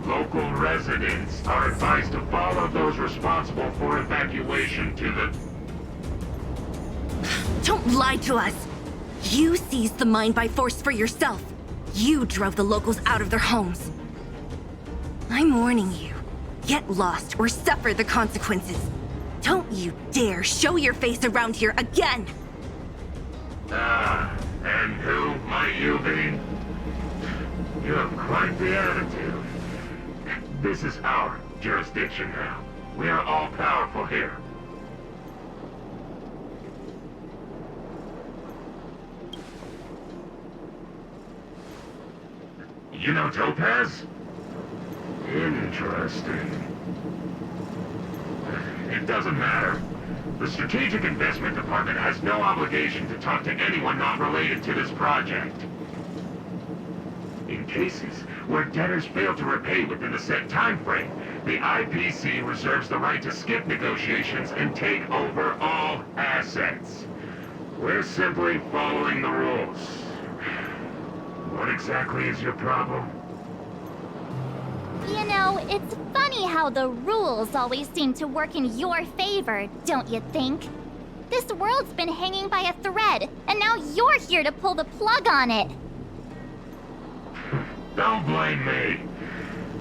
Speaker 17: Local residents are advised to follow those responsible for evacuation to the...
Speaker 14: Don't lie to us! You seized the mine by force for yourself. You drove the locals out of their homes. I'm warning you. Get lost or suffer the consequences. Don't you dare show your face around here again!
Speaker 17: And who might you be? You have quite the attitude. This is our jurisdiction now. We are all powerful here. You know Topaz? Interesting. It doesn't matter. The Strategic Investment Department has no obligation to talk to anyone not related to this project. In cases where debtors fail to repay within the set time frame, the IPC reserves the right to skip negotiations and take over all assets. We're simply following the rules. What exactly is your problem?
Speaker 1: You know, it's funny how the rules always seem to work in your favor, don't you think? This world's been hanging by a thread, and now you're here to pull the plug on it.
Speaker 17: Don't blame me.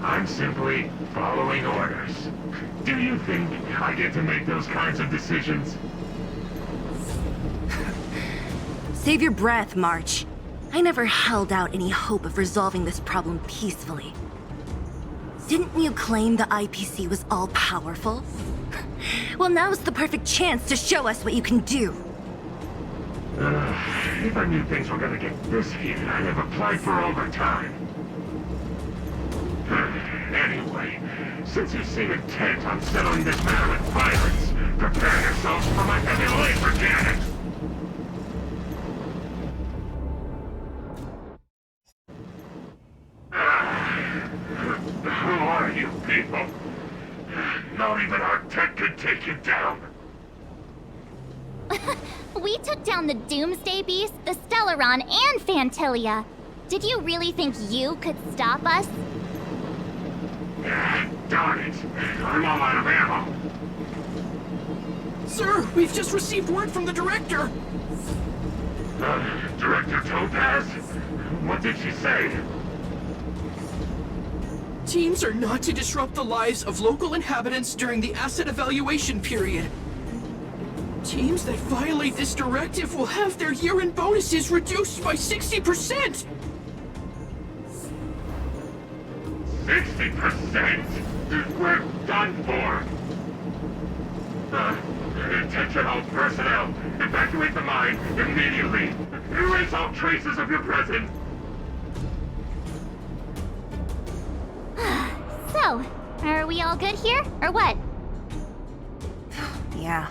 Speaker 17: I'm simply following orders. Do you think I get to make those kinds of decisions?
Speaker 14: Save your breath, March. I never held out any hope of resolving this problem peacefully. Didn't you claim the IPC was all-powerful? Well, now's the perfect chance to show us what you can do.
Speaker 17: If I knew things were gonna get this heated, I'd have applied for overtime. Anyway, since you seem intent on settling this matter with violence, prepare yourselves for my heavy laser cannon! Who are you people? Not even our tech could take you down.
Speaker 1: We took down the Doomsday Beast, the Stellaron, and Fantilia. Did you really think you could stop us?
Speaker 17: Darn it. I'm all out of ammo.
Speaker 16: Sir, we've just received word from the director.
Speaker 17: Director Topaz? What did she say?
Speaker 16: Teams are not to disrupt the lives of local inhabitants during the asset evaluation period. Teams that violate this directive will have their year-end bonuses reduced by 60%!
Speaker 17: 60%? We're done for! Attention all personnel! Evacuate the mine immediately! Erase all traces of your presence!
Speaker 1: So, are we all good here, or what?
Speaker 14: Yeah.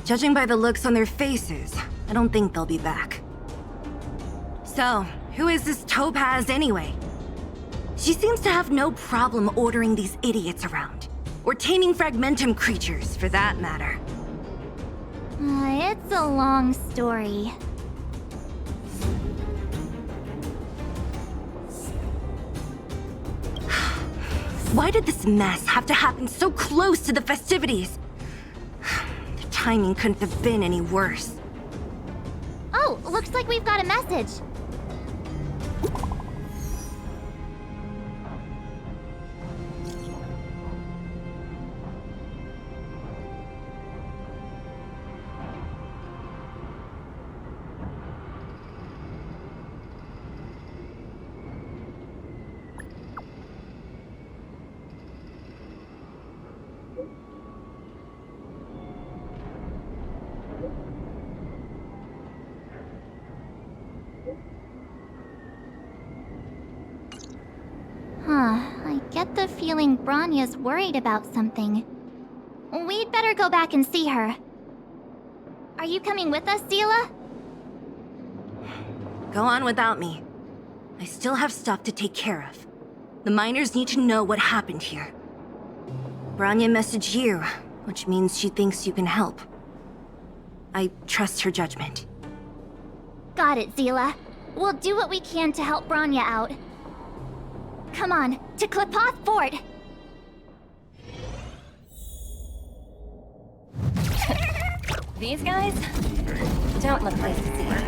Speaker 14: Judging by the looks on their faces, I don't think they'll be back. So, who is this Topaz anyway? She seems to have no problem ordering these idiots around. Or taming fragmentum creatures, for that matter.
Speaker 1: It's a long story.
Speaker 14: Why did this mess have to happen so close to the festivities? The timing couldn't have been any worse.
Speaker 1: Oh, looks like we've got a message. I get the feeling Bronya's worried about something. We'd better go back and see her. Are you coming with us, Zila?
Speaker 14: Go on without me. I still have stuff to take care of. The miners need to know what happened here. Bronya messaged you, which means she thinks you can help. I trust her judgment.
Speaker 1: Got it, Zila. We'll do what we can to help Bronya out. Come on, to Klipoth Fort!
Speaker 4: These guys don't look like thieves.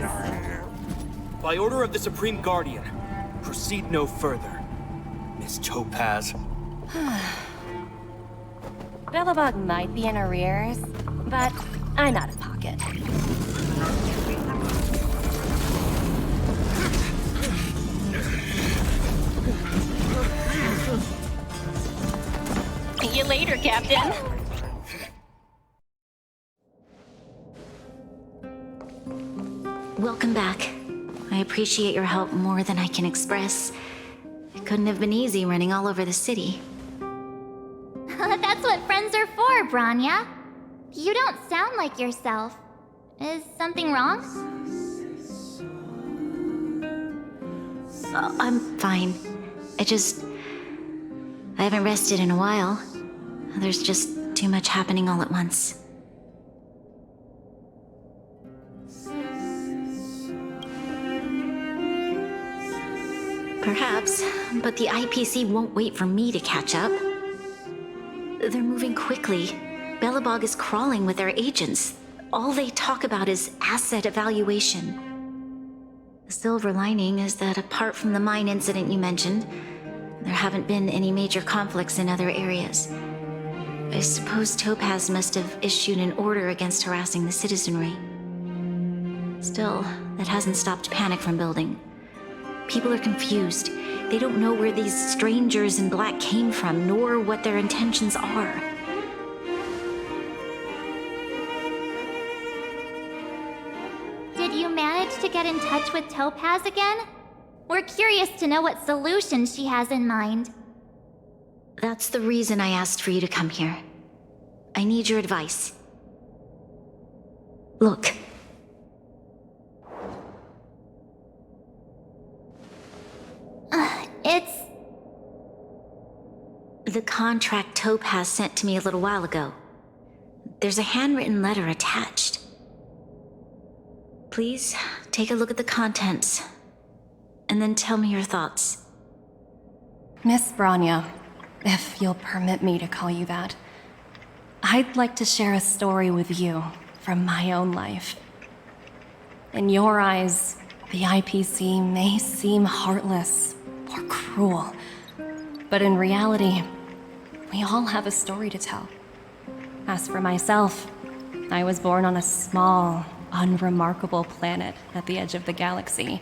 Speaker 11: By order of the Supreme Guardian, proceed no further, Miss Topaz.
Speaker 4: Bellabog might be in arrears, but I'm out of pocket. See you later, Captain.
Speaker 13: Welcome back. I appreciate your help more than I can express. It couldn't have been easy running all over the city.
Speaker 1: That's what friends are for, Bronya. You don't sound like yourself. Is something wrong?
Speaker 13: I'm fine. I haven't rested in a while. There's just too much happening all at once. Perhaps, but the IPC won't wait for me to catch up. They're moving quickly. Bellabog is crawling with their agents. All they talk about is asset evaluation. The silver lining is that apart from the mine incident you mentioned, there haven't been any major conflicts in other areas. I suppose Topaz must have issued an order against harassing the citizenry. Still, that hasn't stopped panic from building. People are confused. They don't know where these strangers in black came from, nor what their intentions are.
Speaker 1: Did you manage to get in touch with Topaz again? We're curious to know what solution she has in mind.
Speaker 13: That's the reason I asked for you to come here. I need your advice. Look.
Speaker 1: It's...
Speaker 13: The contract Topaz sent to me a little while ago. There's a handwritten letter attached. Please, take a look at the contents, and then tell me your thoughts.
Speaker 4: Miss Branya, if you'll permit me to call you that, I'd like to share a story with you from my own life. In your eyes, the IPC may seem heartless or cruel, but in reality, we all have a story to tell. As for myself, I was born on a small, unremarkable planet at the edge of the galaxy,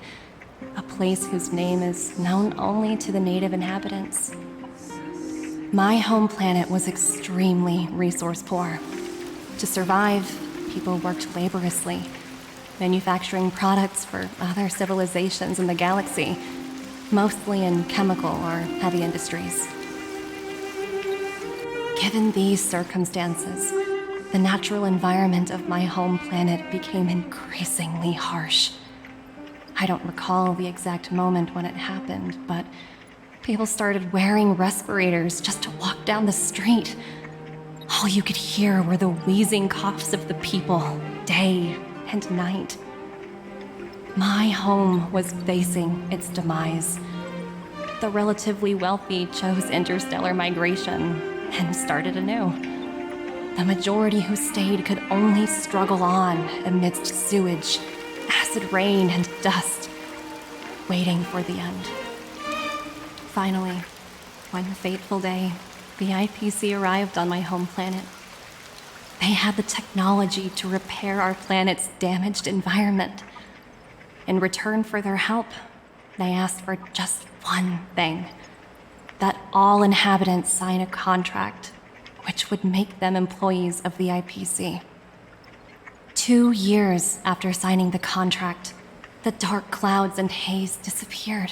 Speaker 4: a place whose name is known only to the native inhabitants. My home planet was extremely resource poor. To survive, people worked laboriously, manufacturing products for other civilizations in the galaxy, mostly in chemical or heavy industries. Given these circumstances, the natural environment of my home planet became increasingly harsh. I don't recall the exact moment when it happened, but people started wearing respirators just to walk down the street. All you could hear were the wheezing coughs of the people, day and night. My home was facing its demise. The relatively wealthy chose interstellar migration and started anew. The majority who stayed could only struggle on amidst sewage, acid rain, and dust, waiting for the end. Finally, one fateful day, the IPC arrived on my home planet. They had the technology to repair our planet's damaged environment. In return for their help, they asked for just one thing: that all inhabitants sign a contract which would make them employees of the IPC. 2 years after signing the contract, the dark clouds and haze disappeared,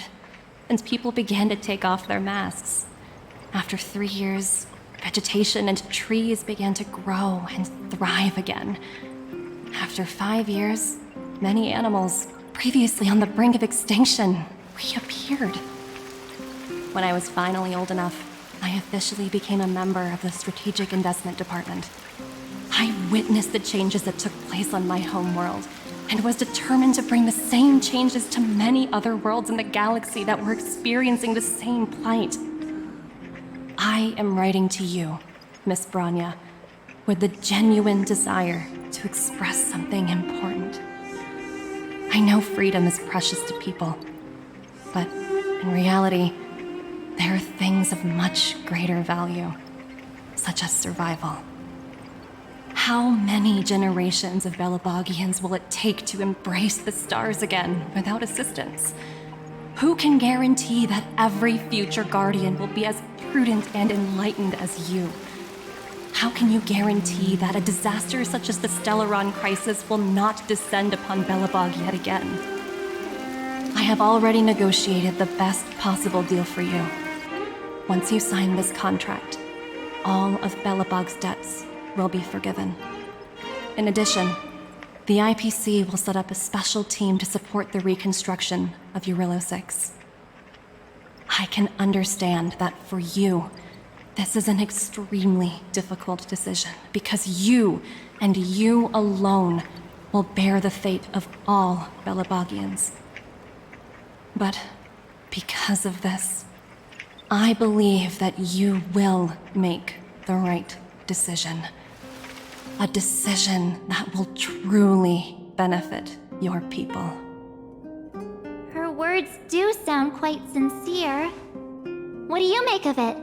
Speaker 4: and people began to take off their masks. After 3 years, vegetation and trees began to grow and thrive again. After 5 years, many animals, previously on the brink of extinction, reappeared. When I was finally old enough, I officially became a member of the Strategic Investment Department. I witnessed the changes that took place on my homeworld, and was determined to bring the same changes to many other worlds in the galaxy that were experiencing the same plight. I am writing to you, Miss Branya, with the genuine desire to express something important. I know freedom is precious to people, but in reality, there are things of much greater value, such as survival. How many generations of Belabogians will it take to embrace the stars again without assistance? Who can guarantee that every future Guardian will be as prudent and enlightened as you? How can you guarantee that a disaster such as the Stellaron crisis will not descend upon Belobog yet again? I have already negotiated the best possible deal for you. Once you sign this contract, all of Belobog's debts will be forgiven. In addition, the IPC will set up a special team to support the reconstruction of Eurillo 6. I can understand that for you, this is an extremely difficult decision, because you, and you alone, will bear the fate of all Belobogians. But because of this, I believe that you will make the right decision. A decision that will truly benefit your people.
Speaker 1: Her words do sound quite sincere. What do you make of it?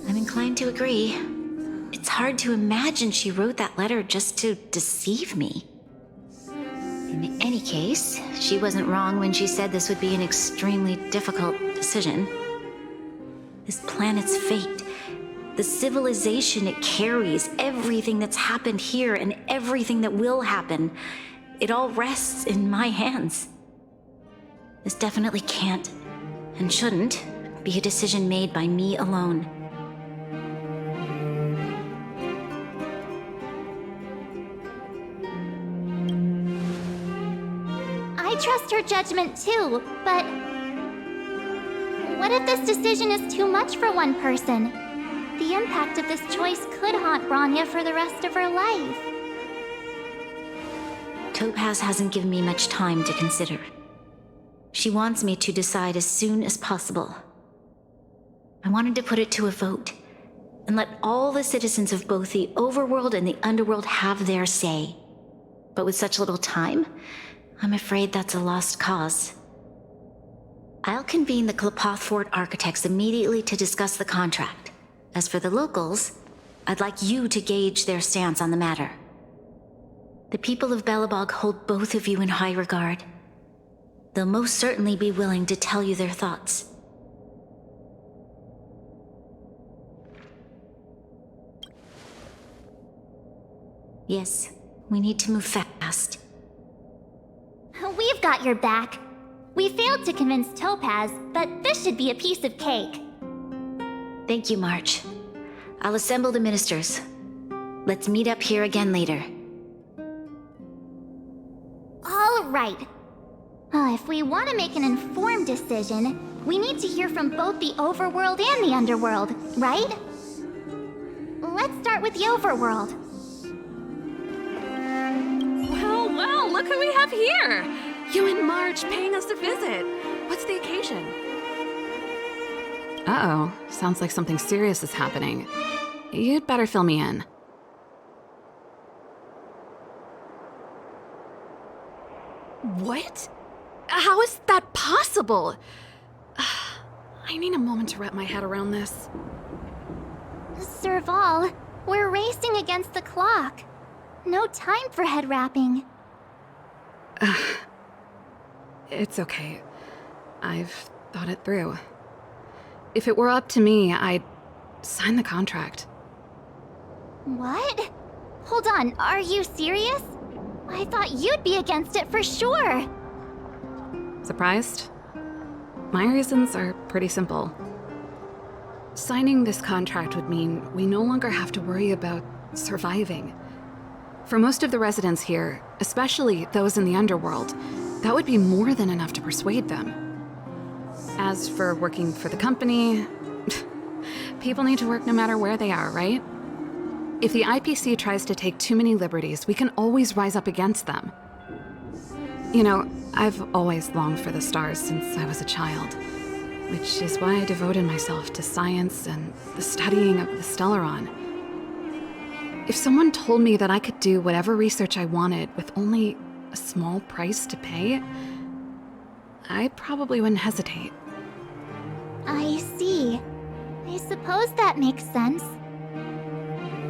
Speaker 13: I'm inclined to agree. It's hard to imagine she wrote that letter just to deceive me. In any any case, she wasn't wrong when she said this would be an extremely difficult decision. This planet's fate, the civilization it carries, everything that's happened here and everything that will happen, it all rests in my hands. This definitely can't, and shouldn't, be a decision made by me alone.
Speaker 1: I trust her judgment too, but what if this decision is too much for one person? The impact of this choice could haunt Bronya for the rest of her life.
Speaker 13: Topaz hasn't given me much time to consider. She wants me to decide as soon as possible. I wanted to put it to a vote, and let all the citizens of both the overworld and the underworld have their say. But with such little time, I'm afraid that's a lost cause. I'll convene the Klapothfort architects immediately to discuss the contract. As for the locals, I'd like you to gauge their stance on the matter. The people of Belobog hold both of you in high regard. They'll most certainly be willing to tell you their thoughts. Yes, we need to move fast.
Speaker 1: We've got your back. We failed to convince Topaz, but this should be a piece of cake.
Speaker 13: Thank you, March. I'll assemble the ministers. Let's meet up here again later.
Speaker 1: All right. If we want to make an informed decision, we need to hear from both the overworld and the underworld, right? Let's start with the overworld.
Speaker 12: Well, look who we have here! You and March paying us a visit. What's the occasion?
Speaker 3: Uh-oh. Sounds like something serious is happening. You'd better fill me in.
Speaker 12: What? How is that possible? I need a moment to wrap my head around this.
Speaker 1: Serval, we're racing against the clock. No time for head wrapping.
Speaker 3: It's okay. I've thought it through. If it were up to me, I'd sign the contract.
Speaker 1: What? Hold on, are you serious? I thought you'd be against it for sure.
Speaker 3: Surprised? My reasons are pretty simple. Signing this contract would mean we no longer have to worry about surviving. For most of the residents here, especially those in the underworld, that would be more than enough to persuade them. As for working for the company, people need to work no matter where they are, right? If the IPC tries to take too many liberties, we can always rise up against them. You know, I've always longed for the stars since I was a child, which is why I devoted myself to science and the studying of the Stellaron. If someone told me that I could do whatever research I wanted with only a small price to pay, I probably wouldn't hesitate.
Speaker 1: I see. I suppose that makes sense.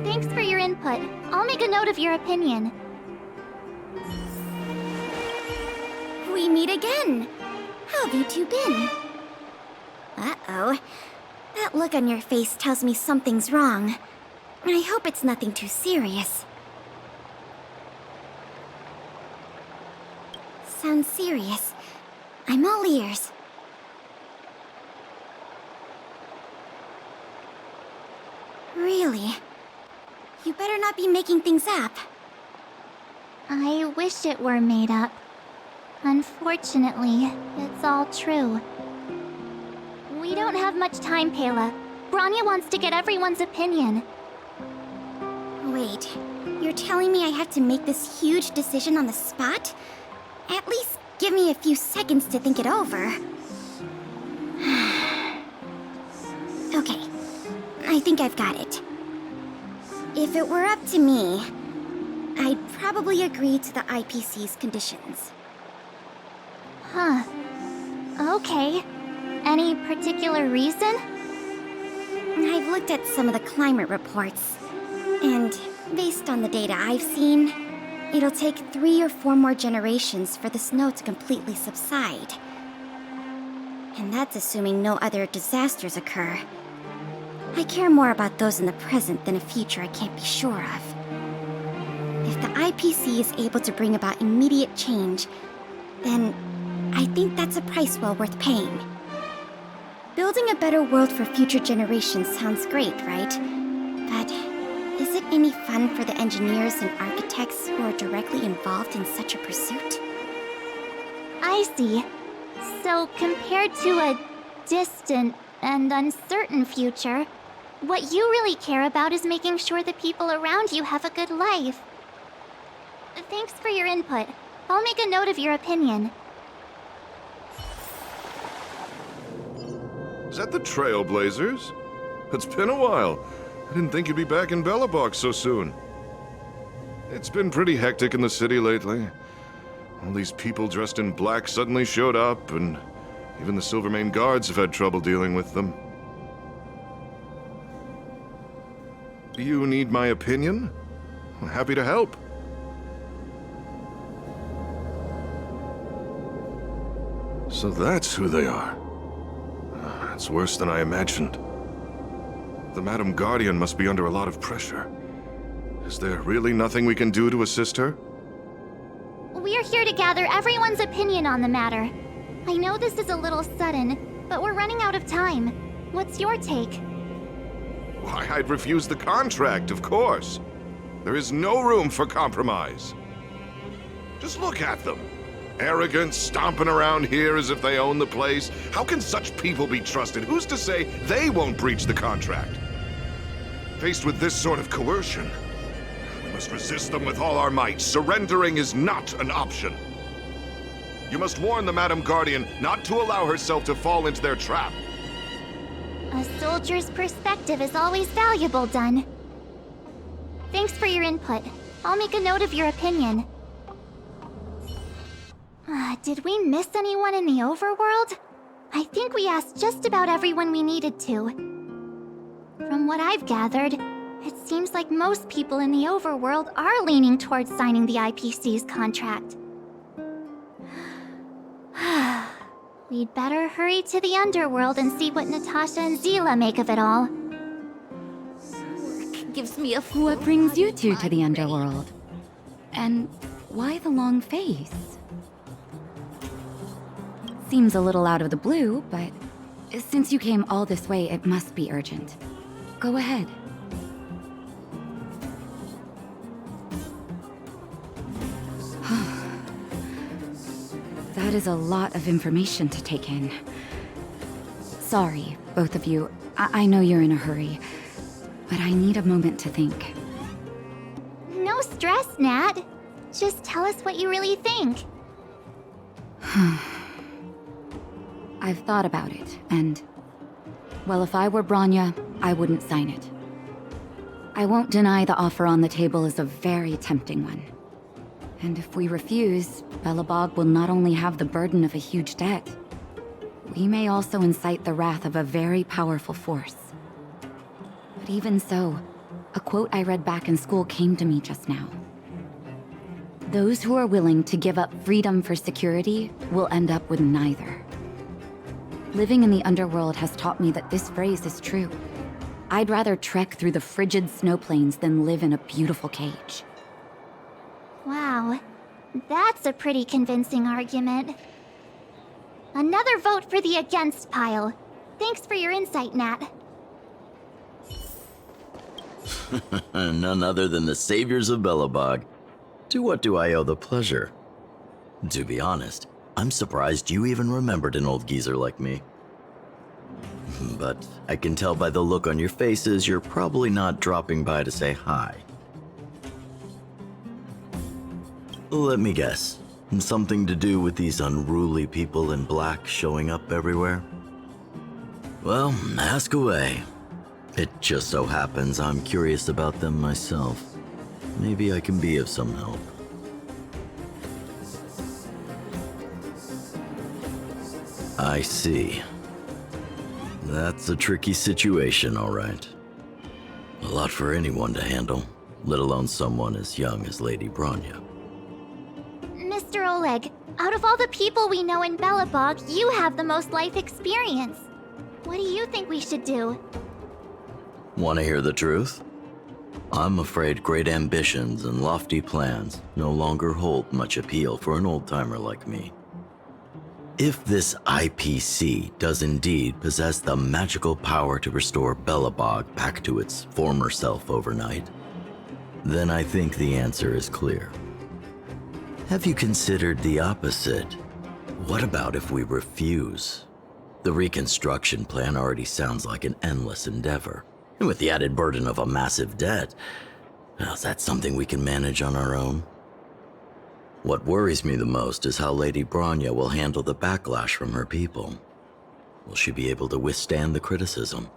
Speaker 1: Thanks for your input. I'll make a note of your opinion.
Speaker 6: We meet again. How have you two been? Uh-oh. That look on your face tells me something's wrong. I hope it's nothing too serious. Sounds serious. I'm all ears. Really? You better not be making things up.
Speaker 1: I wish it were made up. Unfortunately, it's all true. We don't have much time, Pela. Bronya wants to get everyone's opinion.
Speaker 6: Wait, you're telling me I have to make this huge decision on the spot? At least give me a few seconds to think it over. Okay, I think I've got it. If it were up to me, I'd probably agree to the IPC's conditions.
Speaker 1: Huh. Okay. Any particular reason?
Speaker 6: I've looked at some of the climate reports, and based on the data I've seen, it'll take 3 or 4 more generations for the snow to completely subside. And that's assuming no other disasters occur. I care more about those in the present than a future I can't be sure of. If the IPC is able to bring about immediate change, then I think that's a price well worth paying. Building a better world for future generations sounds great, right? But is it any fun for the engineers and architects who are directly involved in such a pursuit?
Speaker 1: I see. So, compared to a distant and uncertain future, what you really care about is making sure the people around you have a good life. Thanks for your input. I'll make a note of your opinion.
Speaker 9: Is that the Trailblazers? It's been a while. I didn't think you'd be back in Belobog so soon. It's been pretty hectic in the city lately. All these people dressed in black suddenly showed up, and even the Silvermane guards have had trouble dealing with them. Do you need my opinion? I'm happy to help. So that's who they are. It's worse than I imagined. The Madam Guardian must be under a lot of pressure. Is there really nothing we can do to assist her?
Speaker 1: We're here to gather everyone's opinion on the matter. I know this is a little sudden, but we're running out of time. What's your take?
Speaker 9: Why, I'd refuse the contract, of course. There is no room for compromise. Just look at them. Arrogant, stomping around here as if they own the place. How can such people be trusted? Who's to say they won't breach the contract? Faced with this sort of coercion, we must resist them with all our might. Surrendering is not an option. You must warn the Madam Guardian not to allow herself to fall into their trap.
Speaker 1: A soldier's perspective is always valuable, Dunn. Thanks for your input. I'll make a note of your opinion. Did we miss anyone in the overworld? I think we asked just about everyone we needed to. From what I've gathered, it seems like most people in the overworld are leaning towards signing the IPC's contract. We'd better hurry to the underworld and see what Natasha and Zila make of it all.
Speaker 8: Gives me a
Speaker 18: What brings you two to the underworld? And why the long face? Seems a little out of the blue, but since you came all this way, it must be urgent. Go ahead. That is a lot of information to take in. Sorry, both of you. I know you're in a hurry, but I need a moment to think.
Speaker 1: No stress, Nat. Just tell us what you really think.
Speaker 18: I've thought about it, and... well, if I were Bronya, I wouldn't sign it. I won't deny the offer on the table is a very tempting one. And if we refuse, Belobog will not only have the burden of a huge debt, we may also incite the wrath of a very powerful force. But even so, a quote I read back in school came to me just now. Those who are willing to give up freedom for security will end up with neither. Living in the underworld has taught me that this phrase is true. I'd rather trek through the frigid snow plains than live in a beautiful cage.
Speaker 1: Wow, that's a pretty convincing argument. Another vote for the against pile. Thanks for your insight, Nat.
Speaker 19: None other than the saviors of Belobog. To what do I owe the pleasure? To be honest, I'm surprised you even remembered an old geezer like me. But I can tell by the look on your faces you're probably not dropping by to say hi. Let me guess. Something to do with these unruly people in black showing up everywhere? Well, ask away. It just so happens I'm curious about them myself. Maybe I can be of some help. I see. That's a tricky situation, all right. A lot for anyone to handle, let alone someone as young as Lady Bronya.
Speaker 1: Oleg, out of all the people we know in Belobog, you have the most life experience. What do you think we should do?
Speaker 19: Want to hear the truth? I'm afraid great ambitions and lofty plans no longer hold much appeal for an old-timer like me. If this IPC does indeed possess the magical power to restore Belobog back to its former self overnight, then I think the answer is clear. Have you considered the opposite? What about if we refuse? The reconstruction plan already sounds like an endless endeavor. And with the added burden of a massive debt, well, is that something we can manage on our own? What worries me the most is how Lady Bronya will handle the backlash from her people. Will she be able to withstand the criticism?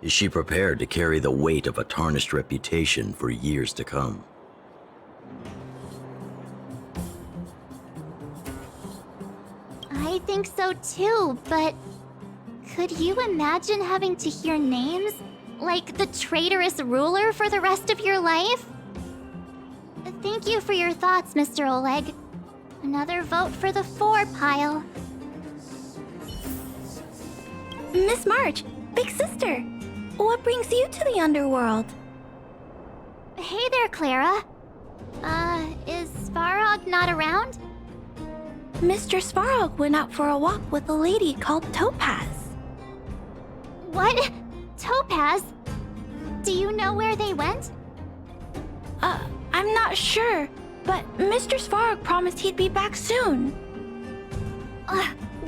Speaker 19: Is she prepared to carry the weight of a tarnished reputation for years to come?
Speaker 1: I think so too, but could you imagine having to hear names? Like the traitorous ruler for the rest of your life? Thank you for your thoughts, Mr. Oleg. Another vote for the 4 pile.
Speaker 6: Miss March, big sister, what brings you to the underworld?
Speaker 1: Hey there, Clara. Is Svarog not around?
Speaker 6: Mr. Svarog went out for a walk with a lady called Topaz.
Speaker 1: What? Topaz? Do you know where they went?
Speaker 6: I'm not sure, but Mr. Svarog promised he'd be back soon.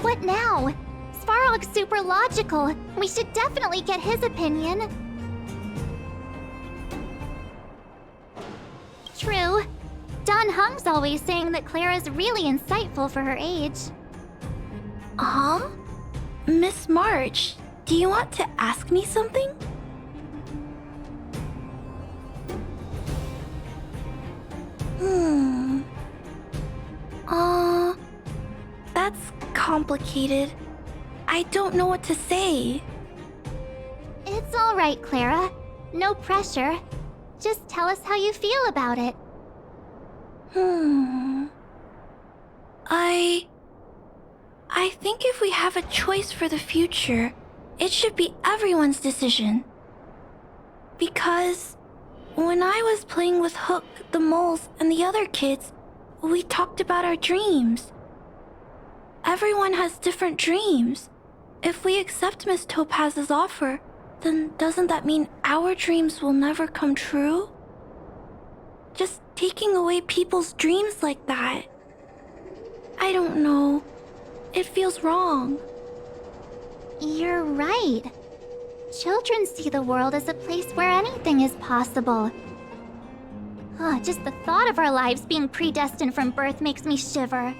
Speaker 1: What now? Svarog's super logical. We should definitely get his opinion. True. Don Hung's always saying that Clara's really insightful for her age.
Speaker 6: Huh? Miss March, do you want to ask me something? That's complicated. I don't know what to say.
Speaker 1: It's all right, Clara. No pressure. Just tell us how you feel about it.
Speaker 6: I think if we have a choice for the future, it should be everyone's decision. Because when I was playing with Hook, the moles, and the other kids, we talked about our dreams. Everyone has different dreams. If we accept Miss Topaz's offer, then doesn't that mean our dreams will never come true? Just taking away people's dreams like that. I don't know. It feels wrong.
Speaker 1: You're right. Children see the world as a place where anything is possible. Just the thought of our lives being predestined from birth makes me shiver.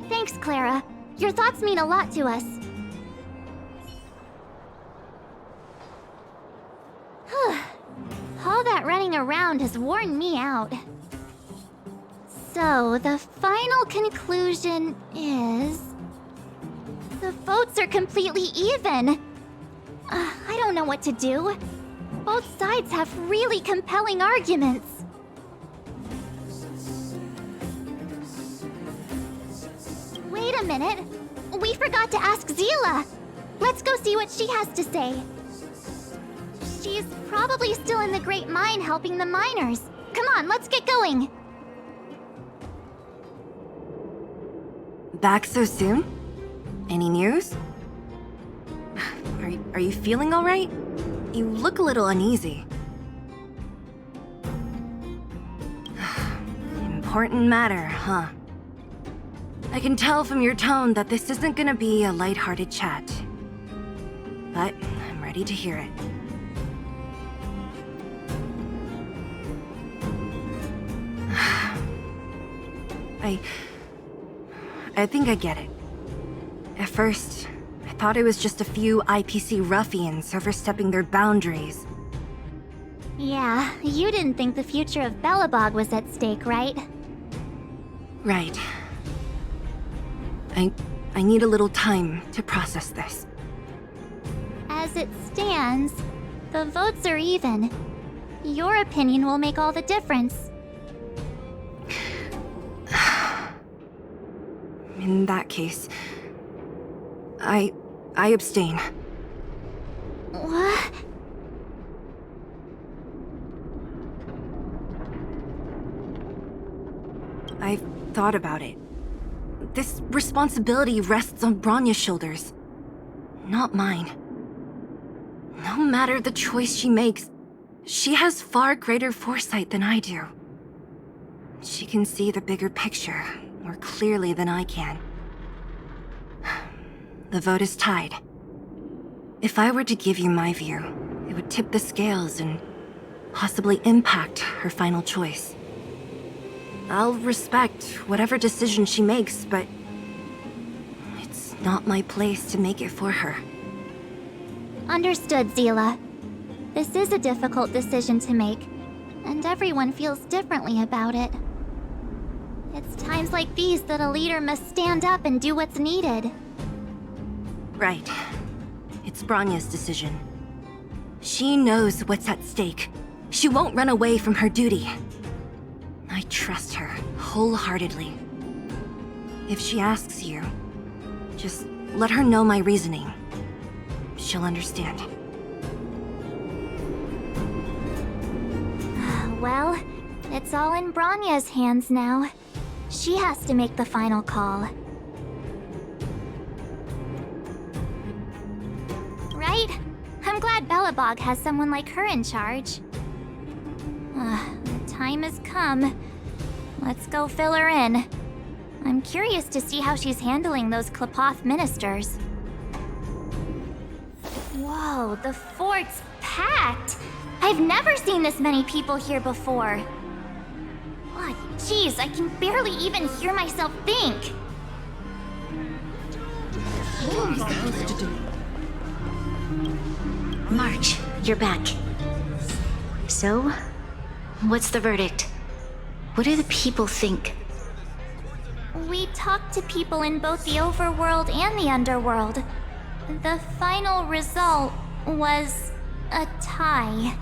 Speaker 1: Thanks, Clara. Your thoughts mean a lot to us. All that running around has worn me out. So, the final conclusion is... the votes are completely even. I don't know what to do. Both sides have really compelling arguments. Wait a minute. We forgot to ask Zila. Let's go see what she has to say. She's probably still in the Great Mine helping the miners. Come on, let's get going.
Speaker 14: Back so soon? Any news? Are you feeling all right? You look a little uneasy. Important matter, huh? I can tell from your tone that this isn't gonna be a lighthearted chat. But I'm ready to hear it. I think I get it. At first, I thought it was just a few IPC ruffians overstepping their boundaries.
Speaker 1: Yeah, you didn't think the future of Belobog was at stake, right?
Speaker 14: Right. I need a little time to process this.
Speaker 1: As it stands, the votes are even. Your opinion will make all the difference.
Speaker 14: In that case, I abstain.
Speaker 1: What?
Speaker 14: I've thought about it. This responsibility rests on Bronya's shoulders, not mine. No matter the choice she makes, she has far greater foresight than I do. She can see the bigger picture more clearly than I can. The vote is tied. If I were to give you my view, it would tip the scales and possibly impact her final choice. I'll respect whatever decision she makes, but it's not my place to make it for her.
Speaker 1: Understood, Zila. This is a difficult decision to make, and everyone feels differently about it. It's times like these that a leader must stand up and do what's needed.
Speaker 14: Right. It's Bronya's decision. She knows what's at stake. She won't run away from her duty. I trust her wholeheartedly. If she asks you, just let her know my reasoning. She'll understand.
Speaker 1: Well, it's all in Bronya's hands now. She has to make the final call. Right? I'm glad Belobog has someone like her in charge. The time has come. Let's go fill her in. I'm curious to see how she's handling those Klapoth ministers. Whoa, the fort's packed! I've never seen this many people here before. Oh, jeez, I can barely even hear myself think.
Speaker 13: March, you're back. So, what's the verdict? What do the people think?
Speaker 1: We talked to people in both the overworld and the underworld. The final result was a tie.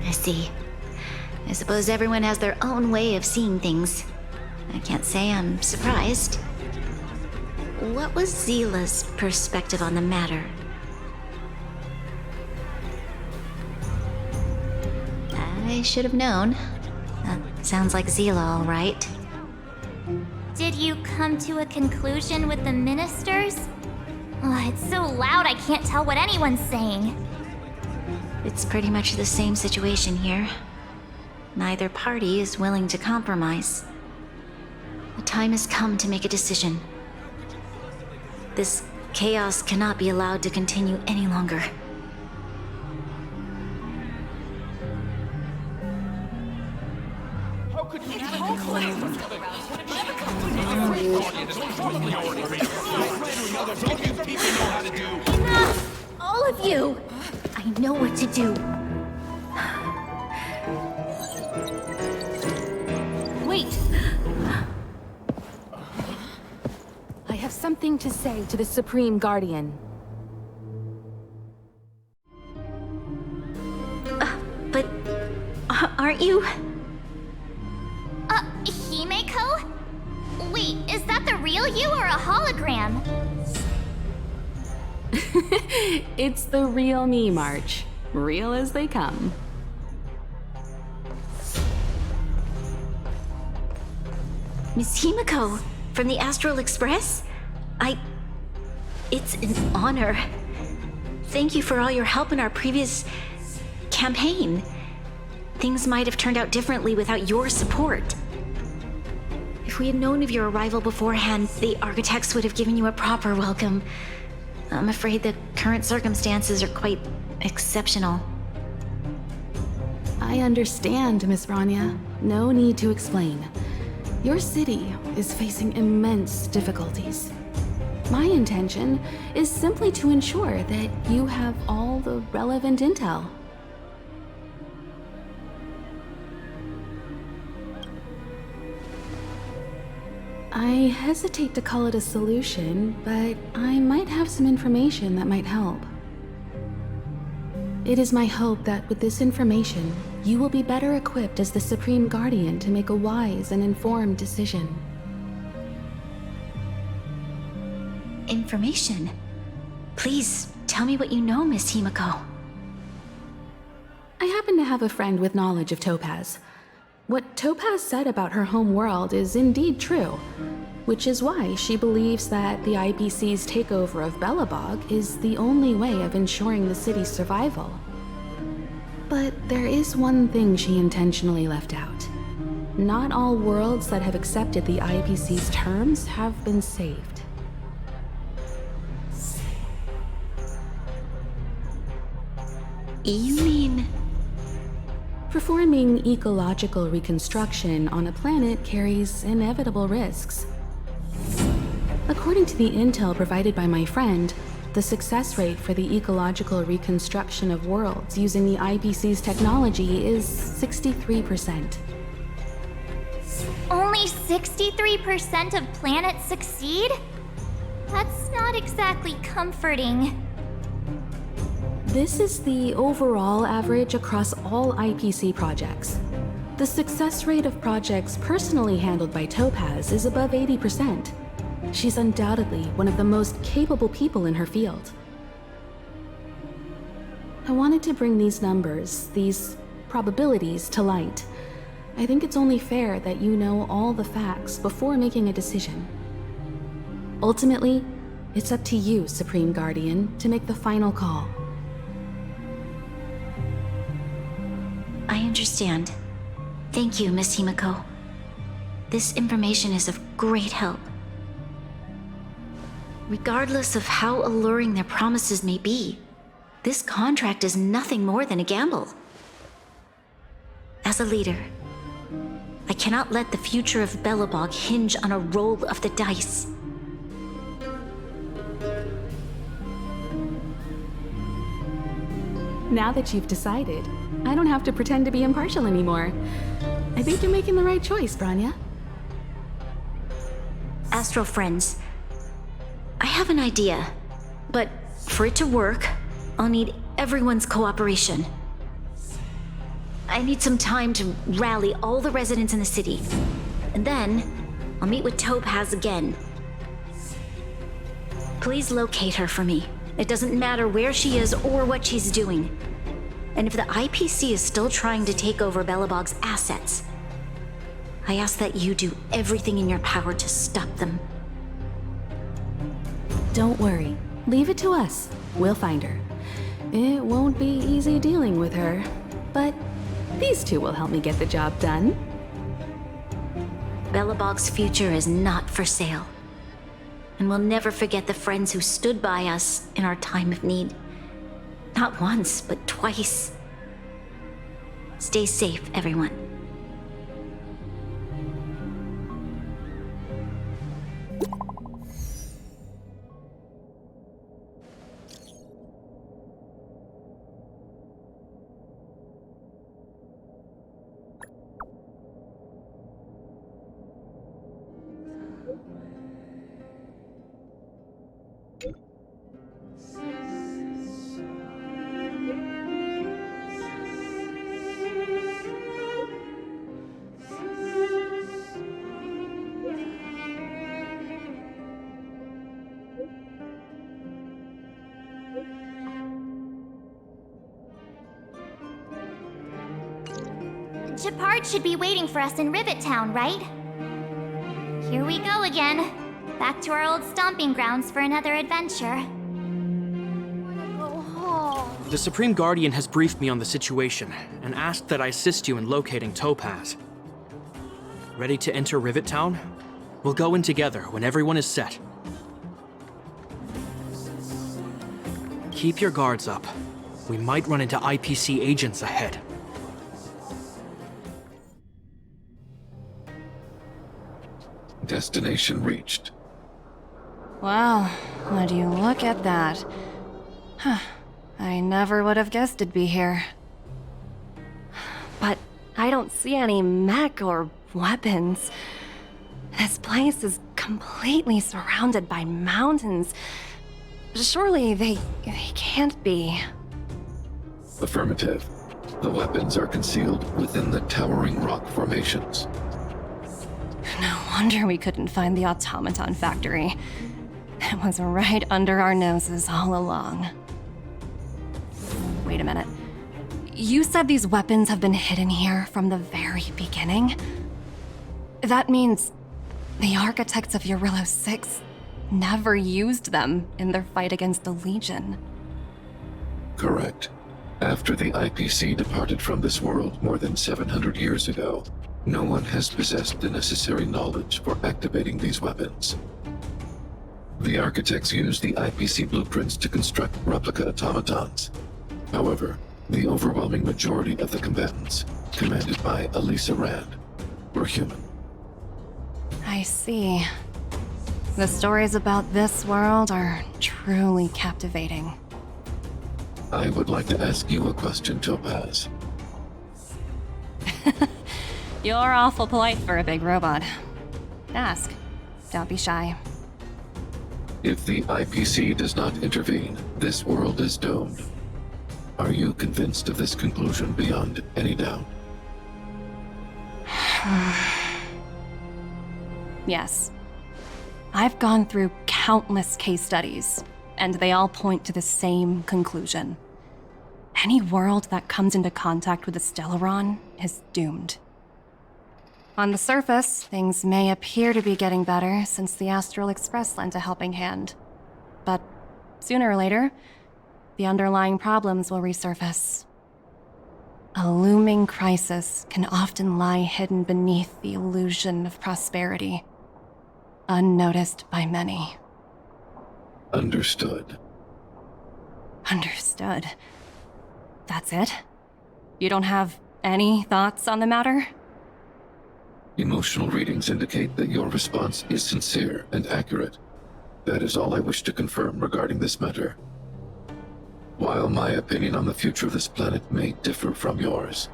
Speaker 13: I see. I suppose everyone has their own way of seeing things. I can't say I'm surprised. What was Zila's perspective on the matter? I should have known. That sounds like Zila, all right.
Speaker 1: Did you come to a conclusion with the ministers? Oh, it's so loud I can't tell what anyone's saying.
Speaker 13: It's pretty much the same situation here. Neither party is willing to compromise. The time has come to make a decision. This chaos cannot be allowed to continue any longer.
Speaker 16: How could you
Speaker 1: Enough! All of you!
Speaker 13: I know what to do.
Speaker 3: Wait! I have something to say to the Supreme Guardian.
Speaker 13: But aren't you?
Speaker 1: Himeko? Wait, is that the real you or a hologram?
Speaker 3: It's the real me, March. Real as they come.
Speaker 13: Miss Himeko, from the Astral Express? It's an honor. Thank you for all your help in our previous campaign. Things might have turned out differently without your support. If we had known of your arrival beforehand, the architects would have given you a proper welcome. I'm afraid the current circumstances are quite exceptional.
Speaker 3: I understand, Miss Bronya. No need to explain. Your city is facing immense difficulties. My intention is simply to ensure that you have all the relevant intel. I hesitate to call it a solution, but I might have some information that might help. It is my hope that with this information, you will be better equipped as the Supreme Guardian to make a wise and informed decision.
Speaker 13: Information? Please, tell me what you know, Miss Himiko.
Speaker 3: I happen to have a friend with knowledge of Topaz. What Topaz said about her home world is indeed true, which is why she believes that the IPC's takeover of Belobog is the only way of ensuring the city's survival. But there is one thing she intentionally left out. Not all worlds that have accepted the IPC's terms have been saved.
Speaker 13: You mean...
Speaker 3: Performing ecological reconstruction on a planet carries inevitable risks. According to the intel provided by my friend, the success rate for the ecological reconstruction of worlds using the IPC's technology is 63%.
Speaker 1: Only 63% of planets succeed? That's not exactly comforting.
Speaker 3: This is the overall average across all IPC projects. The success rate of projects personally handled by Topaz is above 80%. She's undoubtedly one of the most capable people in her field. I wanted to bring these numbers, these probabilities, to light. I think it's only fair that you know all the facts before making a decision. Ultimately, it's up to you, Supreme Guardian, to make the final call.
Speaker 13: I understand. Thank you, Miss Himiko. This information is of great help. Regardless of how alluring their promises may be, this contract is nothing more than a gamble. As a leader, I cannot let the future of Belobog hinge on a roll of the dice.
Speaker 3: Now that you've decided, I don't have to pretend to be impartial anymore. I think you're making the right choice, Branya.
Speaker 13: Astral friends, I have an idea, but for it to work, I'll need everyone's cooperation. I need some time to rally all the residents in the city, and then I'll meet with Topaz again. Please locate her for me. It doesn't matter where she is or what she's doing. And if the IPC is still trying to take over Belobog's assets, I ask that you do everything in your power to stop them.
Speaker 3: Don't worry. Leave it to us. We'll find her. It won't be easy dealing with her, but these two will help me get the job done.
Speaker 13: Belobog's future is not for sale. And we'll never forget the friends who stood by us in our time of need. Not once, but twice. Stay safe, everyone.
Speaker 1: Shepard should be waiting for us in Rivet Town, right? Here we go again. Back to our old stomping grounds for another adventure.
Speaker 11: The Supreme Guardian has briefed me on the situation and asked that I assist you in locating Topaz. Ready to enter Rivet Town? We'll go in together when everyone is set. Keep your guards up. We might run into IPC agents ahead.
Speaker 15: Destination reached.
Speaker 4: Wow, would you look at that? Huh. I never would have guessed it'd be here. But I don't see any mech or weapons. This place is completely surrounded by mountains. Surely they can't be.
Speaker 15: Affirmative. The weapons are concealed within the towering rock formations.
Speaker 4: No wonder we couldn't find the automaton factory. It was right under our noses all along. Wait a minute. You said these weapons have been hidden here from the very beginning? That means the architects of Eurillo 6 never used them in their fight against the Legion.
Speaker 15: Correct. After the IPC departed from this world more than 700 years ago, no one has possessed the necessary knowledge for activating these weapons. The architects used the IPC blueprints to construct replica automatons. However, the overwhelming majority of the combatants, commanded by Elisa Rand, were human.
Speaker 4: I see. The stories about this world are truly captivating.
Speaker 15: I would like to ask you a question, Topaz.
Speaker 4: You're awful polite for a big robot. Ask. Don't be shy.
Speaker 15: If the IPC does not intervene, this world is doomed. Are you convinced of this conclusion beyond any doubt?
Speaker 4: Yes. I've gone through countless case studies, and they all point to the same conclusion. Any world that comes into contact with the Stellaron is doomed. On the surface, things may appear to be getting better since the Astral Express lent a helping hand. But sooner or later, the underlying problems will resurface. A looming crisis can often lie hidden beneath the illusion of prosperity, unnoticed by many.
Speaker 15: Understood.
Speaker 4: Understood. That's it? You don't have any thoughts on the matter?
Speaker 15: Emotional readings indicate that your response is sincere and accurate. That is all I wish to confirm regarding this matter. While my opinion on the future of this planet may differ from yours,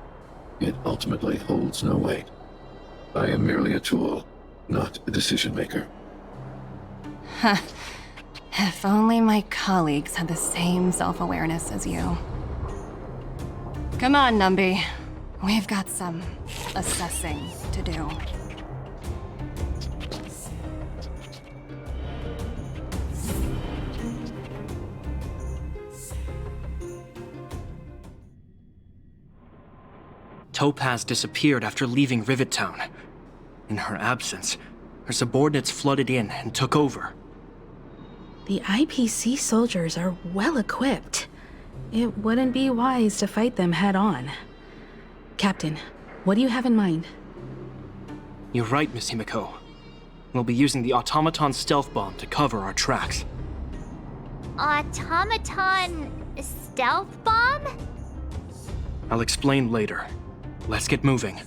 Speaker 15: it ultimately holds no weight. I am merely a tool, not a decision maker.
Speaker 4: Huh. If only my colleagues had the same self-awareness as you. Come on, Numby. We've got some assessing to do.
Speaker 11: Topaz disappeared after leaving Rivet Town. In her absence, her subordinates flooded in and took over.
Speaker 3: The IPC soldiers are well equipped. It wouldn't be wise to fight them head on. Captain, what do you have in mind?
Speaker 11: You're right, Miss Himiko. We'll be using the automaton stealth bomb to cover our tracks.
Speaker 1: Automaton stealth bomb?
Speaker 11: I'll explain later. Let's get moving.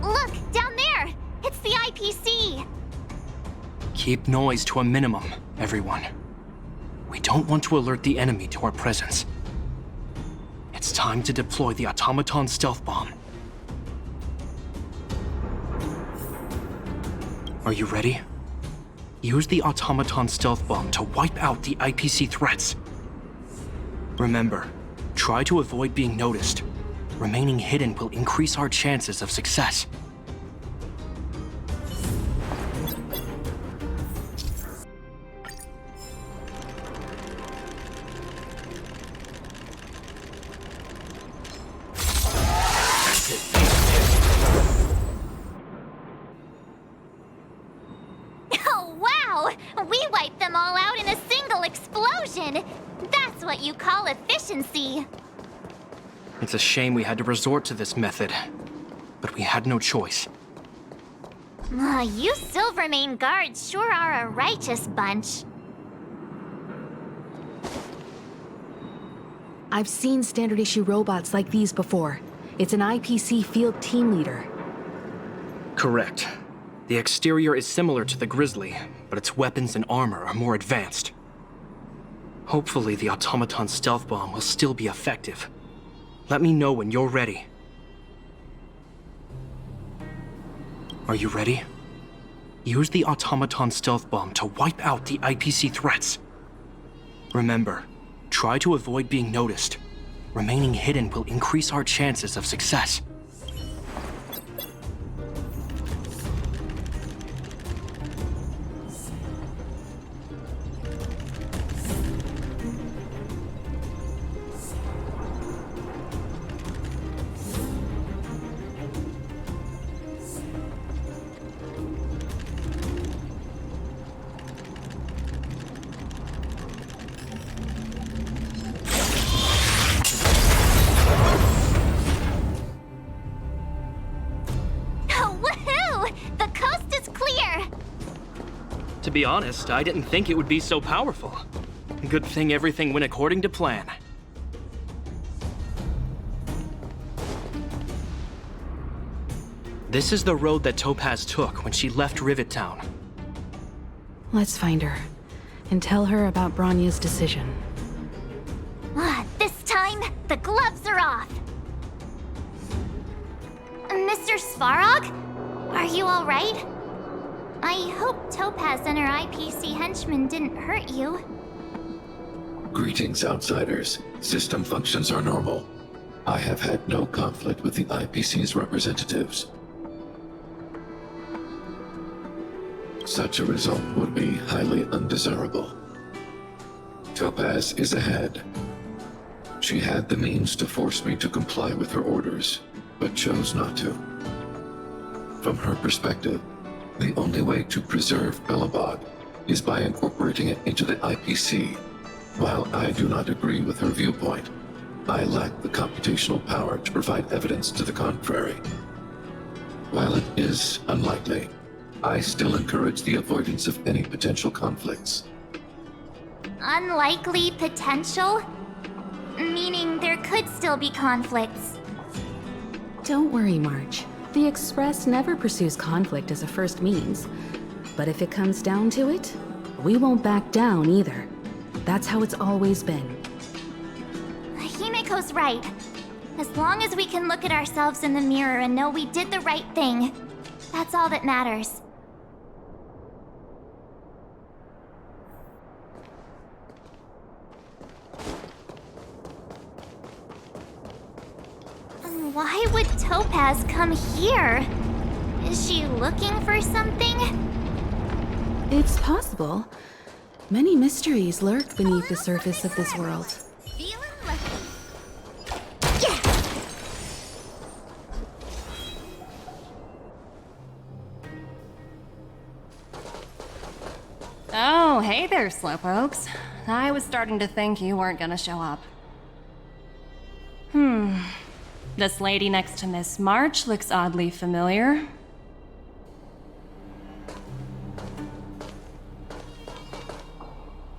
Speaker 1: Look, down there! It's the IPC!
Speaker 11: Keep noise to a minimum, everyone. We don't want to alert the enemy to our presence. It's time to deploy the automaton stealth bomb. Are you ready? Use the automaton stealth bomb to wipe out the IPC threats. Remember, try to avoid being noticed. Remaining hidden will increase our chances of success.
Speaker 1: Oh, wow! We wiped them all out in a single explosion! That's what you call efficiency!
Speaker 11: It's a shame we had to resort to this method, but we had no choice.
Speaker 1: You Silvermane guards sure are a righteous bunch.
Speaker 3: I've seen standard issue robots like these before. It's an IPC field team leader.
Speaker 11: Correct. The exterior is similar to the Grizzly, but its weapons and armor are more advanced. Hopefully the automaton stealth bomb will still be effective. Let me know when you're ready. Are you ready? Use the automaton stealth bomb to wipe out the IPC threats. Remember, try to avoid being noticed. Remaining hidden will increase our chances of success. To be honest, I didn't think it would be so powerful. Good thing everything went according to plan. This is the road that Topaz took when she left Rivet Town.
Speaker 3: Let's find her and tell her about Bronya's decision.
Speaker 1: This time, the gloves are off. Mr. Svarog? Are you all right? I hope Topaz and her IPC henchmen didn't hurt you.
Speaker 15: Greetings, outsiders. System functions are normal. I have had no conflict with the IPC's representatives. Such a result would be highly undesirable. Topaz is ahead. She had the means to force me to comply with her orders, but chose not to. From her perspective, the only way to preserve Belobog is by incorporating it into the IPC. While I do not agree with her viewpoint, I lack the computational power to provide evidence to the contrary. While it is unlikely, I still encourage the avoidance of any potential conflicts.
Speaker 1: Unlikely potential? Meaning there could still be conflicts.
Speaker 3: Don't worry, March. The Express never pursues conflict as a first means. But if it comes down to it, we won't back down either. That's how it's always been.
Speaker 1: Himiko's right. As long as we can look at ourselves in the mirror and know we did the right thing, that's all that matters. Why would Topaz come here? Is she looking for something?
Speaker 3: It's possible. Many mysteries lurk beneath the surface of this world.
Speaker 4: Oh, hey there, Slowpokes. I was starting to think you weren't gonna show up. This lady next to Miss March looks oddly familiar.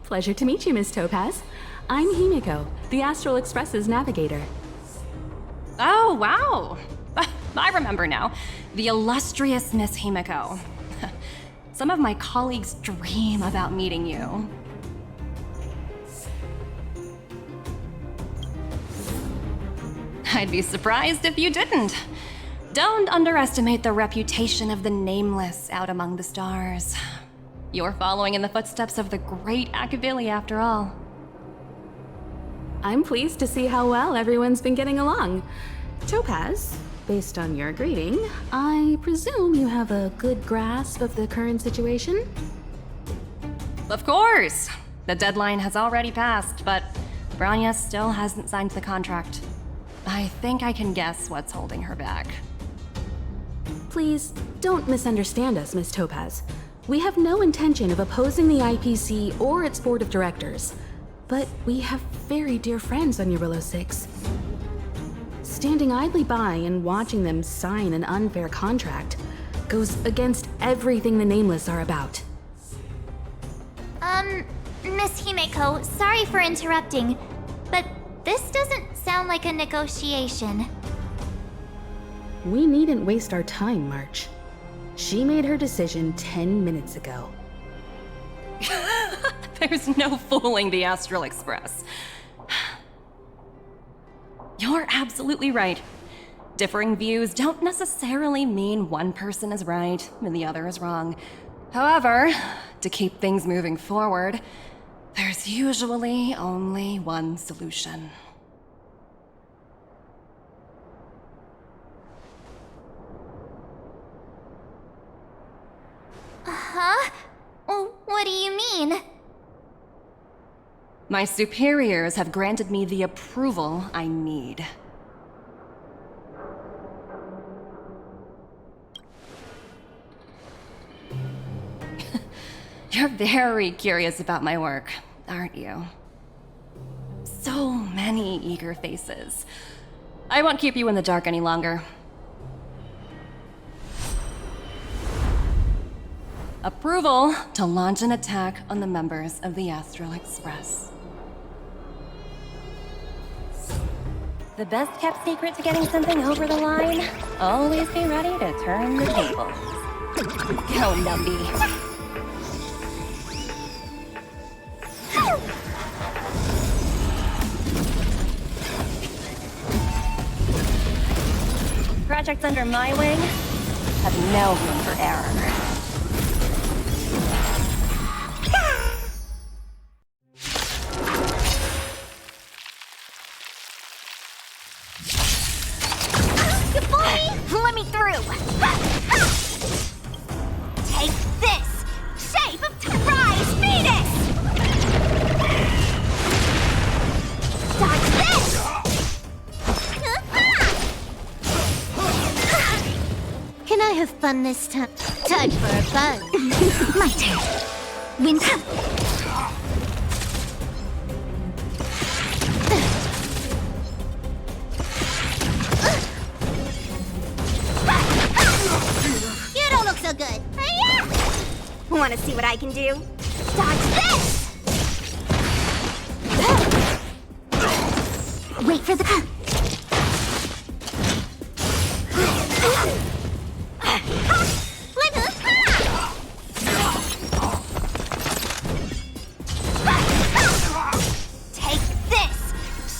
Speaker 3: Pleasure to meet you, Miss Topaz. I'm Himiko, the Astral Express's navigator.
Speaker 4: Oh, wow! I remember now. The illustrious Miss Himiko. Some of my colleagues dream about meeting you. I'd be surprised if you didn't. Don't underestimate the reputation of the Nameless out among the stars. You're following in the footsteps of the great Akavili, after all.
Speaker 3: I'm pleased to see how well everyone's been getting along. Topaz, based on your greeting, I presume you have a good grasp of the current situation?
Speaker 4: Of course! The deadline has already passed, but Bronya still hasn't signed the contract. I think I can guess what's holding her back.
Speaker 3: Please, don't misunderstand us, Miss Topaz. We have no intention of opposing the IPC or its board of directors, but we have very dear friends on Eurillo 6. Standing idly by and watching them sign an unfair contract goes against everything the Nameless are about.
Speaker 1: Miss Himeko, sorry for interrupting, but this doesn't sound like a negotiation.
Speaker 3: We needn't waste our time, March. She made her decision 10 minutes ago.
Speaker 4: There's no fooling the Astral Express. You're absolutely right. Differing views don't necessarily mean one person is right and the other is wrong. However, to keep things moving forward, there's usually only one solution.
Speaker 1: What do you mean?
Speaker 4: My superiors have granted me the approval I need. You're very curious about my work, aren't you? So many eager faces. I won't keep you in the dark any longer. Approval to launch an attack on the members of the Astral Express.
Speaker 14: The best kept secret to getting something over the line? Always be ready to turn the tables. Go, Numby. Projects under my wing have no room for error.
Speaker 6: Let me through! Take this! Shape of Rise Venus! Dodge this! Can I have fun this time? Time for a fun. My turn. Win. You don't look so good. Want to see what I can do? Dodge this! Wait for the... Take this!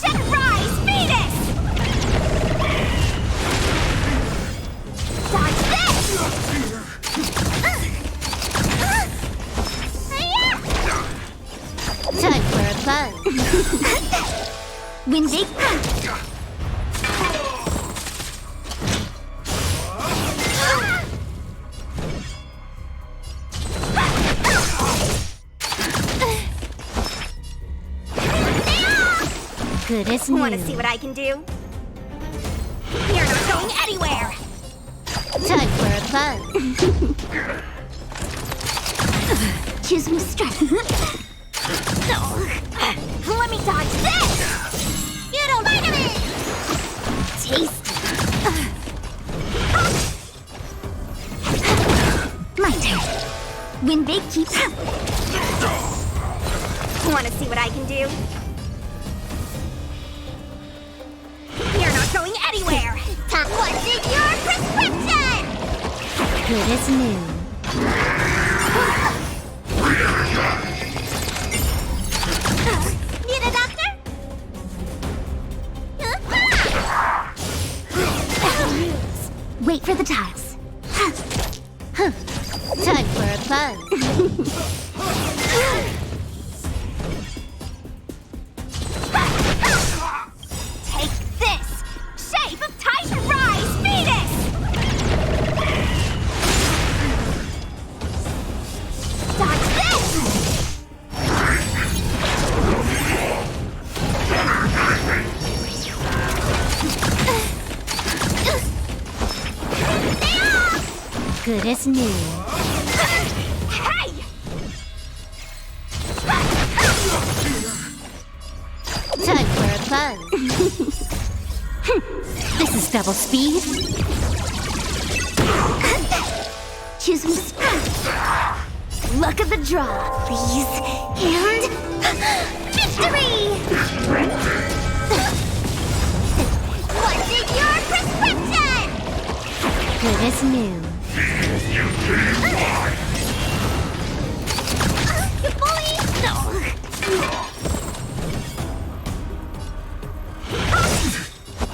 Speaker 6: Rise Venus! Dodge this! Time for a fun. Windy. Good as new. Want to see what I can do? You're not going anywhere. Time for a fun. Choose me strike. Let me dodge this. You don't mind it. Tasty. My turn. When they keep. Want to see what I can do? You're not going anywhere! What's in your prescription? Good as new. Need a doctor? Wait for the tiles. Time for a fun. Take this! Shape of Titan Rise Venus! Dodge this! Good as new. Hey! Time for a fun. This is double speed. Choose me. Luck of the draw, please. And victory! What's in your prescription? Good as new. You bully! No.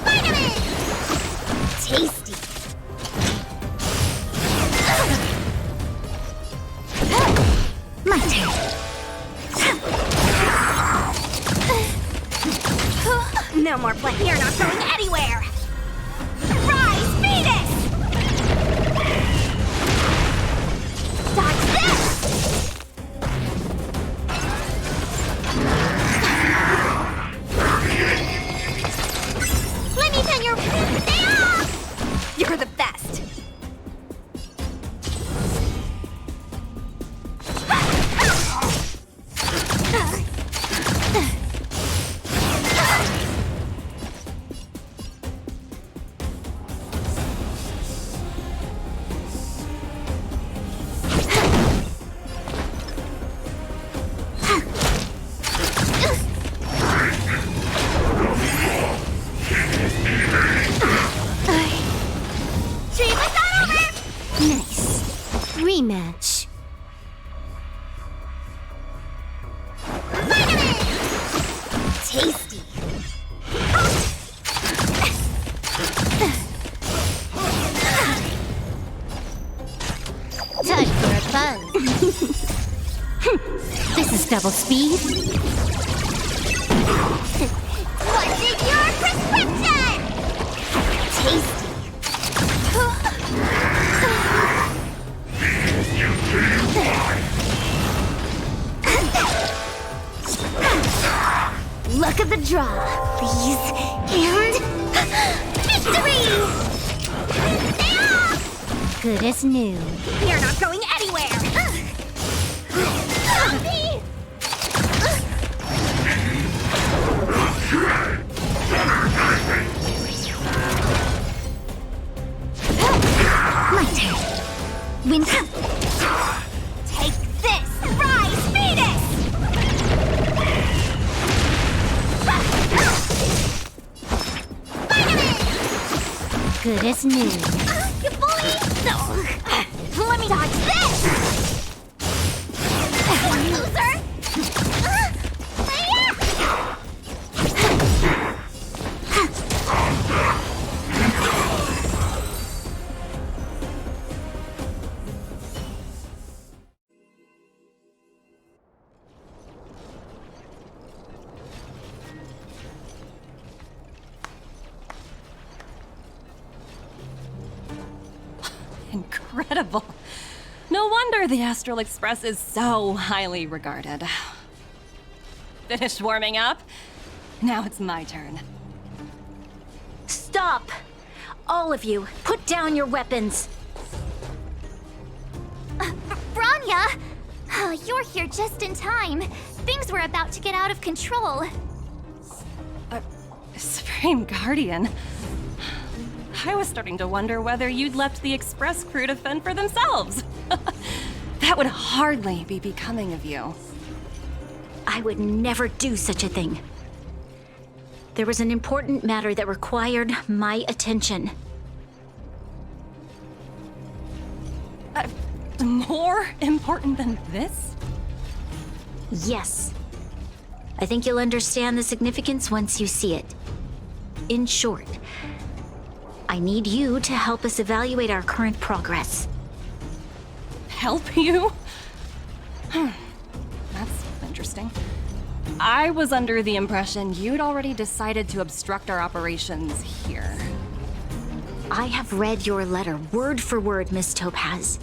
Speaker 6: Vitamin! Tasty. My turn. No more play. You're not going anywhere. Rise Venus! Dodge this! Tasty.
Speaker 1: Time for a buzz.
Speaker 6: This is double speed. What's in your prescription? Tasty. Luck of the draw, please. And victory! Good as new. You're not going anywhere. My turn. Win. Take this, Rise Phoenix! Good as new. You bully! No. Let me dodge this! Loser!
Speaker 4: Incredible. No wonder the Astral Express is so highly regarded. Finished warming up? Now it's my turn.
Speaker 13: Stop! All of you, put down your weapons.
Speaker 1: Branya! You're here just in time. Things were about to get out of control.
Speaker 4: Supreme Guardian. I was starting to wonder whether you'd left the Express crew to fend for themselves. That would hardly be becoming of you.
Speaker 13: I would never do such a thing. There was an important matter that required my attention.
Speaker 4: More important than this?
Speaker 13: Yes. I think you'll understand the significance once you see it. In short, I need you to help us evaluate our current progress.
Speaker 4: Help you? That's interesting. I was under the impression you'd already decided to obstruct our operations here.
Speaker 13: I have read your letter word for word, Miss Topaz.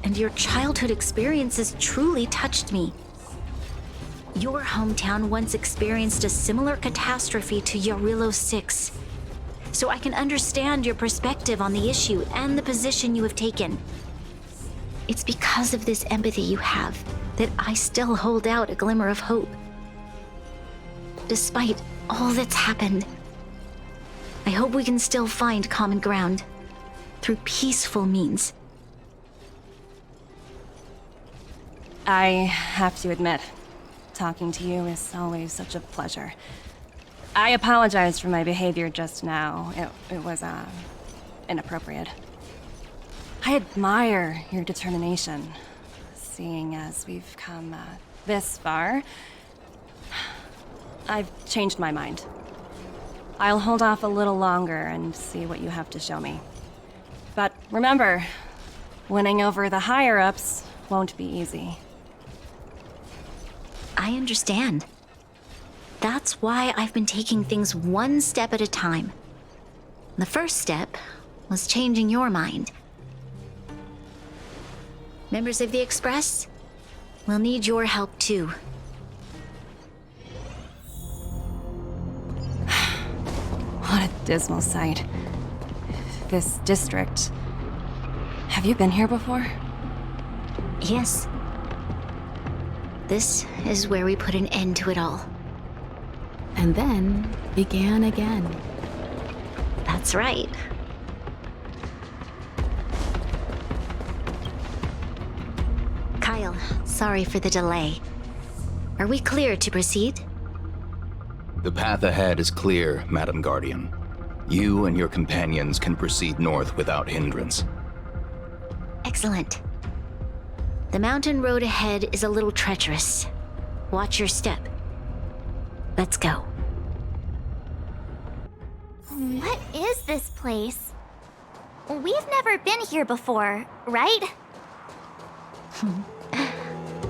Speaker 13: And your childhood experiences truly touched me. Your hometown once experienced a similar catastrophe to Yarillo 6. So I can understand your perspective on the issue and the position you have taken. It's because of this empathy you have that I still hold out a glimmer of hope. Despite all that's happened, I hope we can still find common ground through peaceful means.
Speaker 4: I have to admit, talking to you is always such a pleasure. I apologize for my behavior just now. It was, inappropriate. I admire your determination, seeing as we've come, this far. I've changed my mind. I'll hold off a little longer and see what you have to show me. But remember, winning over the higher-ups won't be easy.
Speaker 13: I understand. That's why I've been taking things one step at a time. The first step was changing your mind. Members of the Express, we'll need your help too.
Speaker 4: What a dismal sight. This district. Have you been here before?
Speaker 13: Yes. This is where we put an end to it all.
Speaker 3: And then began again.
Speaker 13: That's right. Kyle, sorry for the delay. Are we clear to proceed?
Speaker 20: The path ahead is clear, Madam Guardian. You and your companions can proceed north without hindrance.
Speaker 13: Excellent. The mountain road ahead is a little treacherous. Watch your step. Let's go.
Speaker 1: What is this place? We've never been here before, right?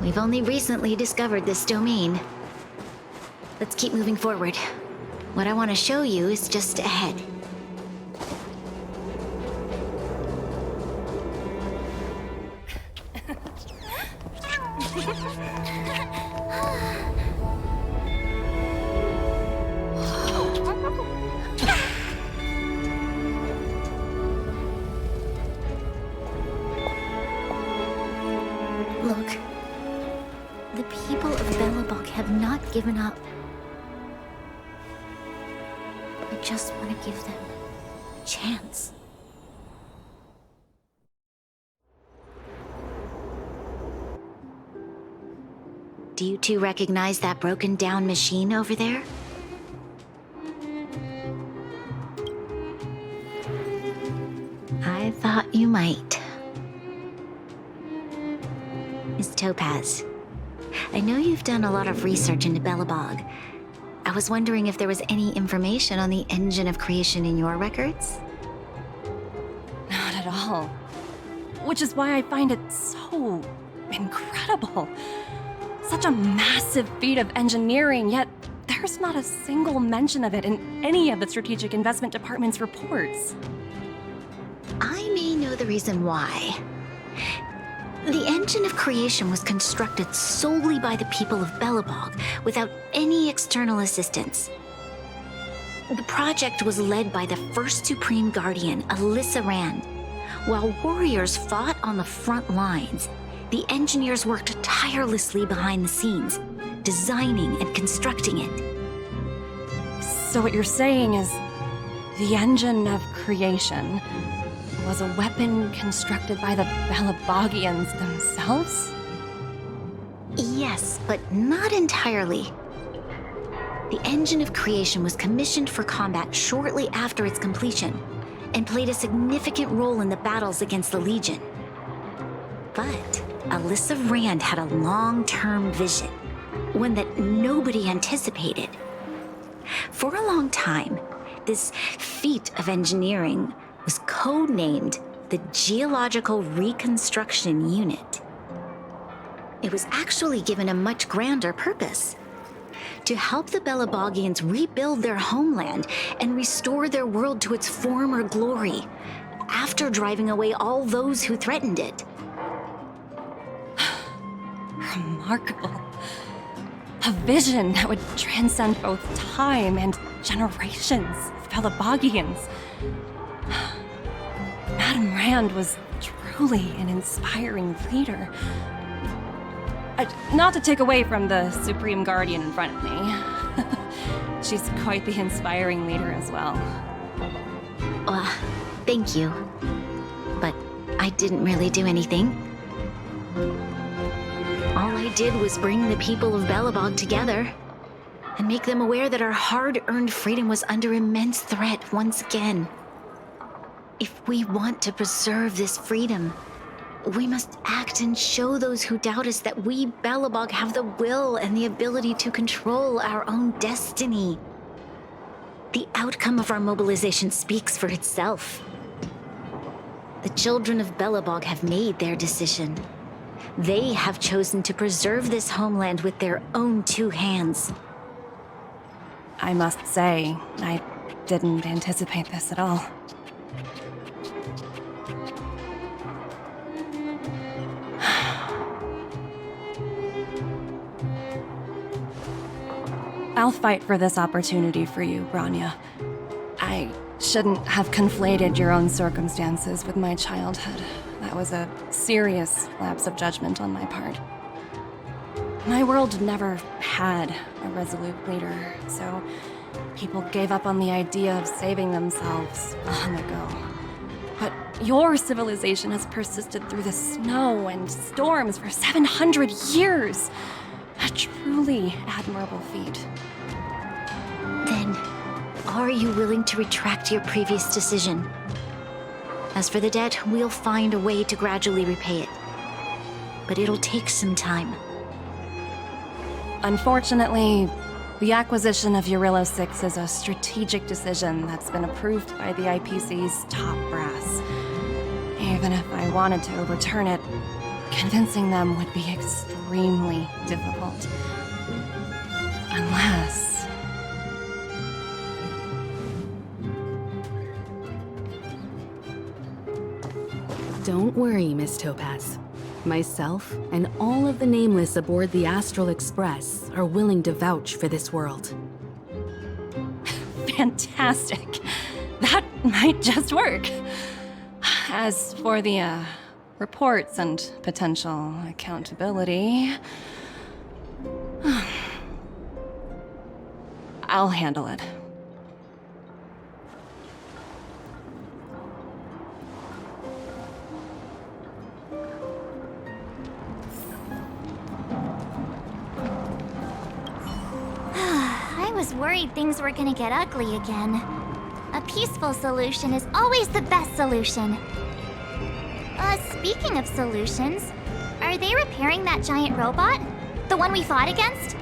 Speaker 13: We've only recently discovered this domain. Let's keep moving forward. What I want to show you is just ahead. Look, the people of Belobog have not given up. I just want to give them a chance. Do you two recognize that broken down machine over there? I thought you might. Miss Topaz, I know you've done a lot of research into Belobog. I was wondering if there was any information on the engine of creation in your records?
Speaker 4: Not at all. Which is why I find it so incredible. Such a massive feat of engineering, yet there's not a single mention of it in any of the Strategic Investment Department's reports.
Speaker 13: I may know the reason why. The engine of creation was constructed solely by the people of Belobog, without any external assistance. The project was led by the first Supreme Guardian, Alyssa Rand. While warriors fought on the front lines, the engineers worked tirelessly behind the scenes, designing and constructing it.
Speaker 4: So what you're saying is, the engine of creation was a weapon constructed by the Belabogians themselves?
Speaker 13: Yes, but not entirely. The engine of creation was commissioned for combat shortly after its completion, and played a significant role in the battles against the Legion. But Alyssa Rand had a long-term vision, one that nobody anticipated. For a long time, this feat of engineering was codenamed the Geological Reconstruction Unit. It was actually given a much grander purpose: to help the Belabogians rebuild their homeland and restore their world to its former glory, after driving away all those who threatened it.
Speaker 4: Remarkable. A vision that would transcend both time and generations of Belabogians. Madame Rand was truly an inspiring leader. Not to take away from the Supreme Guardian in front of me. She's quite the inspiring leader as well.
Speaker 13: Thank you. But I didn't really do anything. All I did was bring the people of Belobog together and make them aware that our hard-earned freedom was under immense threat once again. If we want to preserve this freedom, we must act and show those who doubt us that we, Belobog, have the will and the ability to control our own destiny. The outcome of our mobilization speaks for itself. The children of Belobog have made their decision. They have chosen to preserve this homeland with their own two hands.
Speaker 4: I must say, I didn't anticipate this at all. I'll fight for this opportunity for you, Branya. I shouldn't have conflated your own circumstances with my childhood. That was a serious lapse of judgment on my part. My world never had a resolute leader, so people gave up on the idea of saving themselves long ago. But your civilization has persisted through the snow and storms for 700 years. A truly admirable feat.
Speaker 13: Then, are you willing to retract your previous decision? As for the debt, we'll find a way to gradually repay it. But it'll take some time.
Speaker 4: Unfortunately, The acquisition of Urilla 6 is a strategic decision that's been approved by the IPC's top brass. Even if I wanted to overturn it, convincing them would be extremely difficult. Unless...
Speaker 3: Don't worry, Miss Topaz. Myself and all of the nameless aboard the Astral Express are willing to vouch for this world.
Speaker 4: Fantastic. That might just work. As for the, reports and potential accountability... I'll handle it.
Speaker 1: I was worried things were gonna get ugly again. A peaceful solution is always the best solution. Speaking of solutions, are they repairing that giant robot? The one we fought against?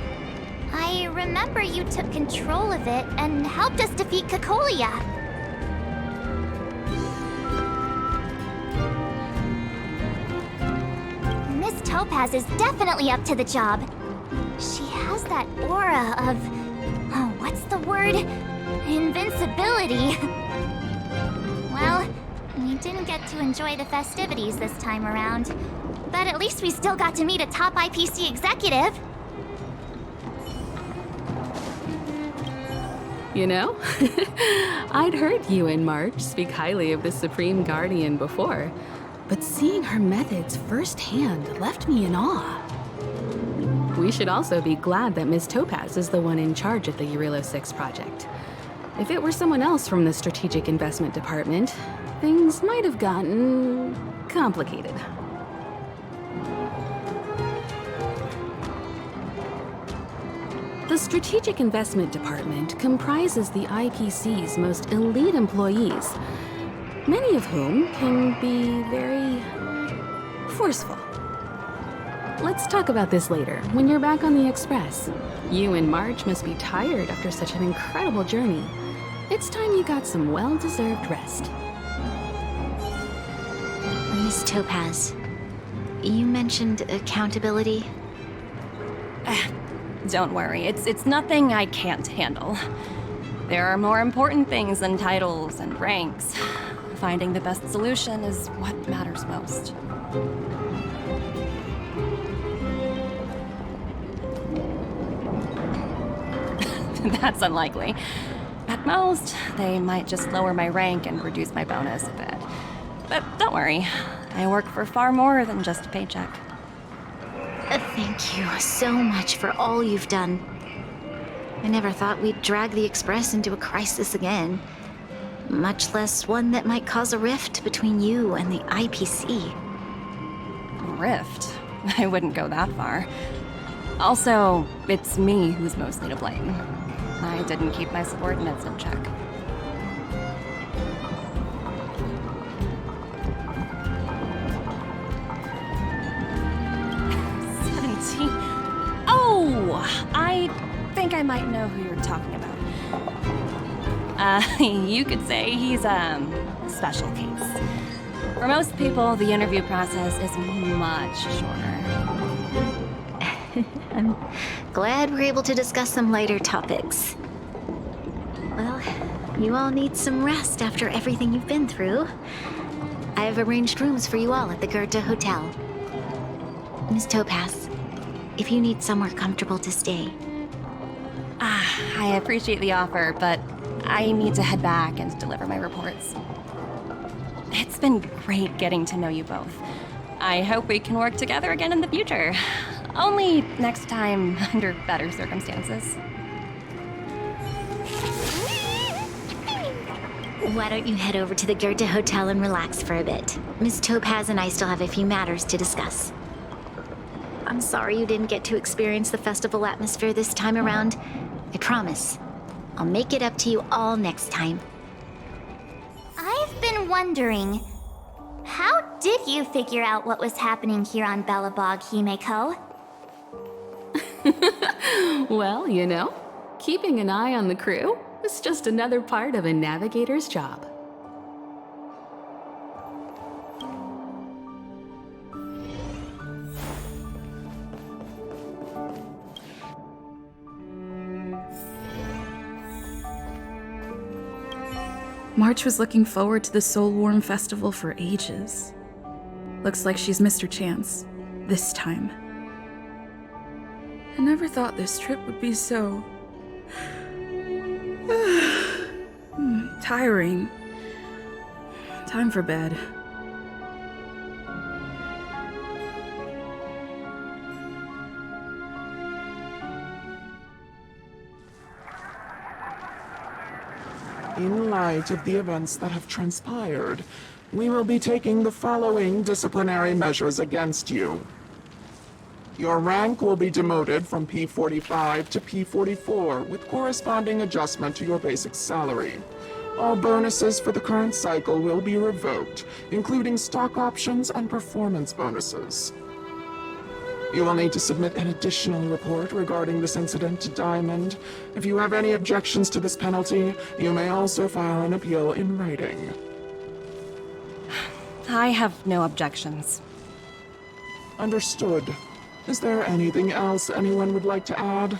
Speaker 1: I remember you took control of it and helped us defeat Cocolia. Miss Topaz is definitely up to the job. She has that aura of... oh, what's the word? Invincibility. Well, we didn't get to enjoy the festivities this time around. But at least we still got to meet a top IPC executive.
Speaker 3: You know, I'd heard you and March speak highly of the Supreme Guardian before, but seeing her methods firsthand left me in awe. We should also be glad that Ms. Topaz is the one in charge of the Urilla 6 project. If it were someone else from the Strategic Investment Department, things might have gotten complicated. The Strategic Investment Department comprises the IPC's most elite employees, many of whom can be very forceful. Let's talk about this later, when you're back on the Express. You and March must be tired after such an incredible journey. It's time you got some well-deserved rest.
Speaker 13: Miss Topaz, you mentioned accountability.
Speaker 4: Don't worry, it's nothing I can't handle. There are more important things than titles and ranks. Finding the best solution is what matters most. That's unlikely. At most, they might just lower my rank and reduce my bonus a bit. But don't worry, I work for far more than just a paycheck.
Speaker 13: Thank you so much for all you've done. I never thought we'd drag the Express into a crisis again. Much less one that might cause a rift between you and the IPC.
Speaker 4: Rift? I wouldn't go that far. Also, it's me who's mostly to blame. I didn't keep my subordinates in check. Oh, I think I might know who you're talking about. You could say he's a special case. For most people, the interview process is much shorter.
Speaker 13: I'm glad we're able to discuss some lighter topics. Well, you all need some rest after everything you've been through. I've arranged rooms for you all at the Goethe Hotel. Miss Topaz, if you need somewhere comfortable to stay.
Speaker 4: I appreciate the offer, but I need to head back and deliver my reports. It's been great getting to know you both. I hope we can work together again in the future. Only next time under better circumstances.
Speaker 13: Why don't you head over to the Goethe Hotel and relax for a bit? Miss Topaz and I still have a few matters to discuss. I'm sorry you didn't get to experience the festival atmosphere this time around. I promise, I'll make it up to you all next time.
Speaker 1: I've been wondering, how did you figure out what was happening here on Belobog, Himeko?
Speaker 3: Well, you know, Keeping an eye on the crew is just another part of a navigator's job.
Speaker 12: March was looking forward to the Soulwarm Festival for ages. Looks like she's missed her chance. This time. I never thought this trip would be so... tiring. Time for bed.
Speaker 21: In light of the events that have transpired, we will be taking the following disciplinary measures against you. Your rank will be demoted from P45 to P44 with corresponding adjustment to your basic salary. All bonuses for the current cycle will be revoked, including stock options and performance bonuses. You will need to submit an additional report regarding this incident to Diamond. If you have any objections to this penalty, you may also file an appeal in writing.
Speaker 4: I have no objections.
Speaker 21: Understood. Is there anything else anyone would like to add?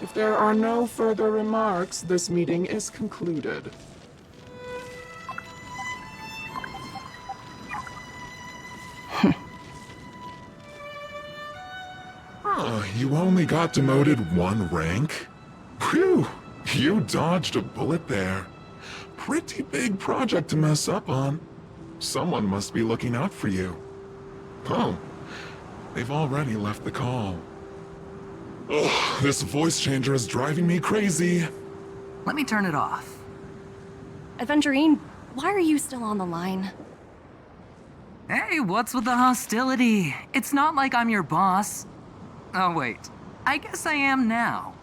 Speaker 21: If there are no further remarks, this meeting is concluded.
Speaker 22: You only got demoted 1 rank? Phew, you dodged a bullet there. Pretty big project to mess up on. Someone must be looking out for you. Oh, they've already left the call. Ugh, this voice changer is driving me crazy.
Speaker 23: Let me turn it off.
Speaker 4: Aventurine, why are you still on the line?
Speaker 23: Hey, what's with the hostility? It's not like I'm your boss. Oh wait, I guess I am now.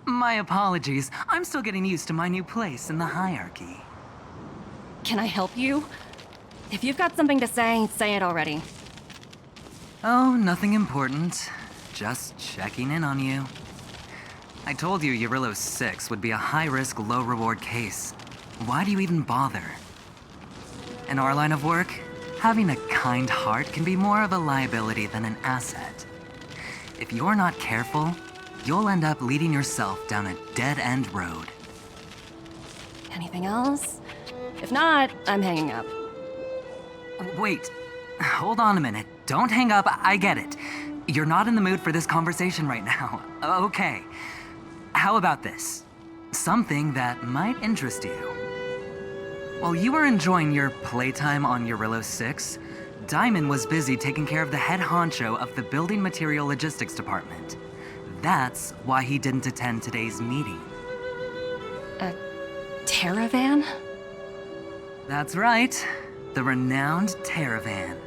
Speaker 23: My apologies, I'm still getting used to my new place in the hierarchy.
Speaker 4: Can I help you? If you've got something to say it already.
Speaker 23: Oh, nothing important. Just checking in on you. I told you Eurylos 6 would be a high-risk, low-reward case. Why do you even bother? In our line of work, having a kind heart can be more of a liability than an asset. If you're not careful, you'll end up leading yourself down a dead-end road.
Speaker 4: Anything else? If not, I'm hanging up.
Speaker 23: Wait, hold on a minute. Don't hang up, I get it. You're not in the mood for this conversation right now. Okay. How about this? Something that might interest you. While you were enjoying your playtime on Eurylos 6, Diamond was busy taking care of the head honcho of the Building Material Logistics Department. That's why he didn't attend today's meeting.
Speaker 4: A Terravan?
Speaker 23: That's right. The renowned Terravan.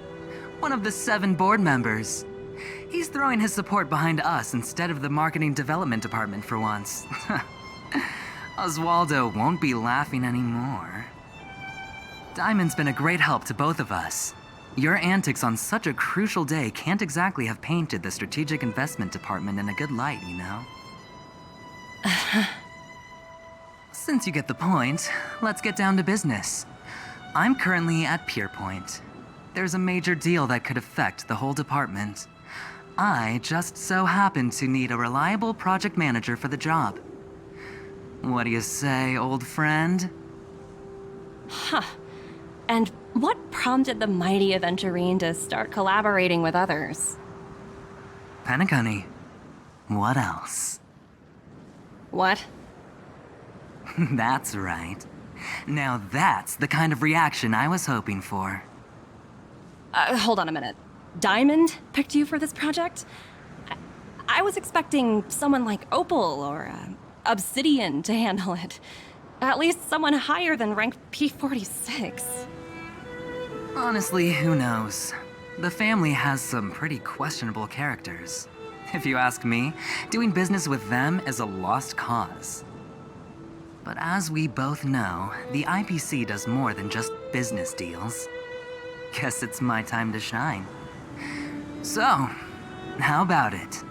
Speaker 23: One of the 7 board members. He's throwing his support behind us instead of the Marketing Development Department for once. Oswaldo won't be laughing anymore. Diamond's been a great help to both of us. Your antics on such a crucial day can't exactly have painted the Strategic Investment Department in a good light, you know? Since you get the point, let's get down to business. I'm currently at Pierpoint. There's a major deal that could affect the whole department. I just so happen to need a reliable project manager for the job. What do you say, old friend?
Speaker 4: Huh. And what prompted the mighty Aventurine to start collaborating with others?
Speaker 23: Penacony. What else?
Speaker 4: What?
Speaker 23: That's right. Now that's the kind of reaction I was hoping for.
Speaker 4: Hold on a minute. Diamond picked you for this project? I was expecting someone like Opal or Obsidian to handle it. At least someone higher than rank P46.
Speaker 23: Honestly, who knows? The family has some pretty questionable characters. If you ask me, doing business with them is a lost cause. But as we both know, the IPC does more than just business deals. Guess it's my time to shine. So, How about it?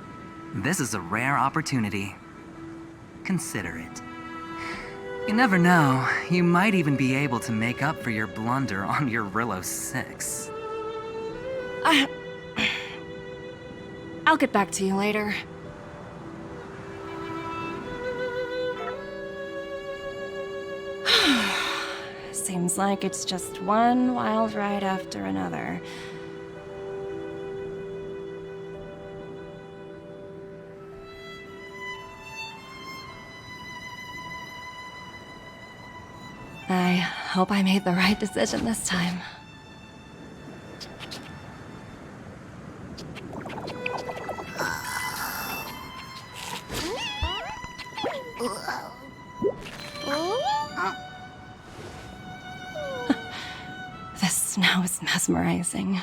Speaker 23: This is a rare opportunity. Consider it. You never know, you might even be able to make up for your blunder on Eurillo 6.
Speaker 4: I'll get back to you later. Seems like it's just one wild ride after another. I hope I made the right decision this time. This snow is mesmerizing.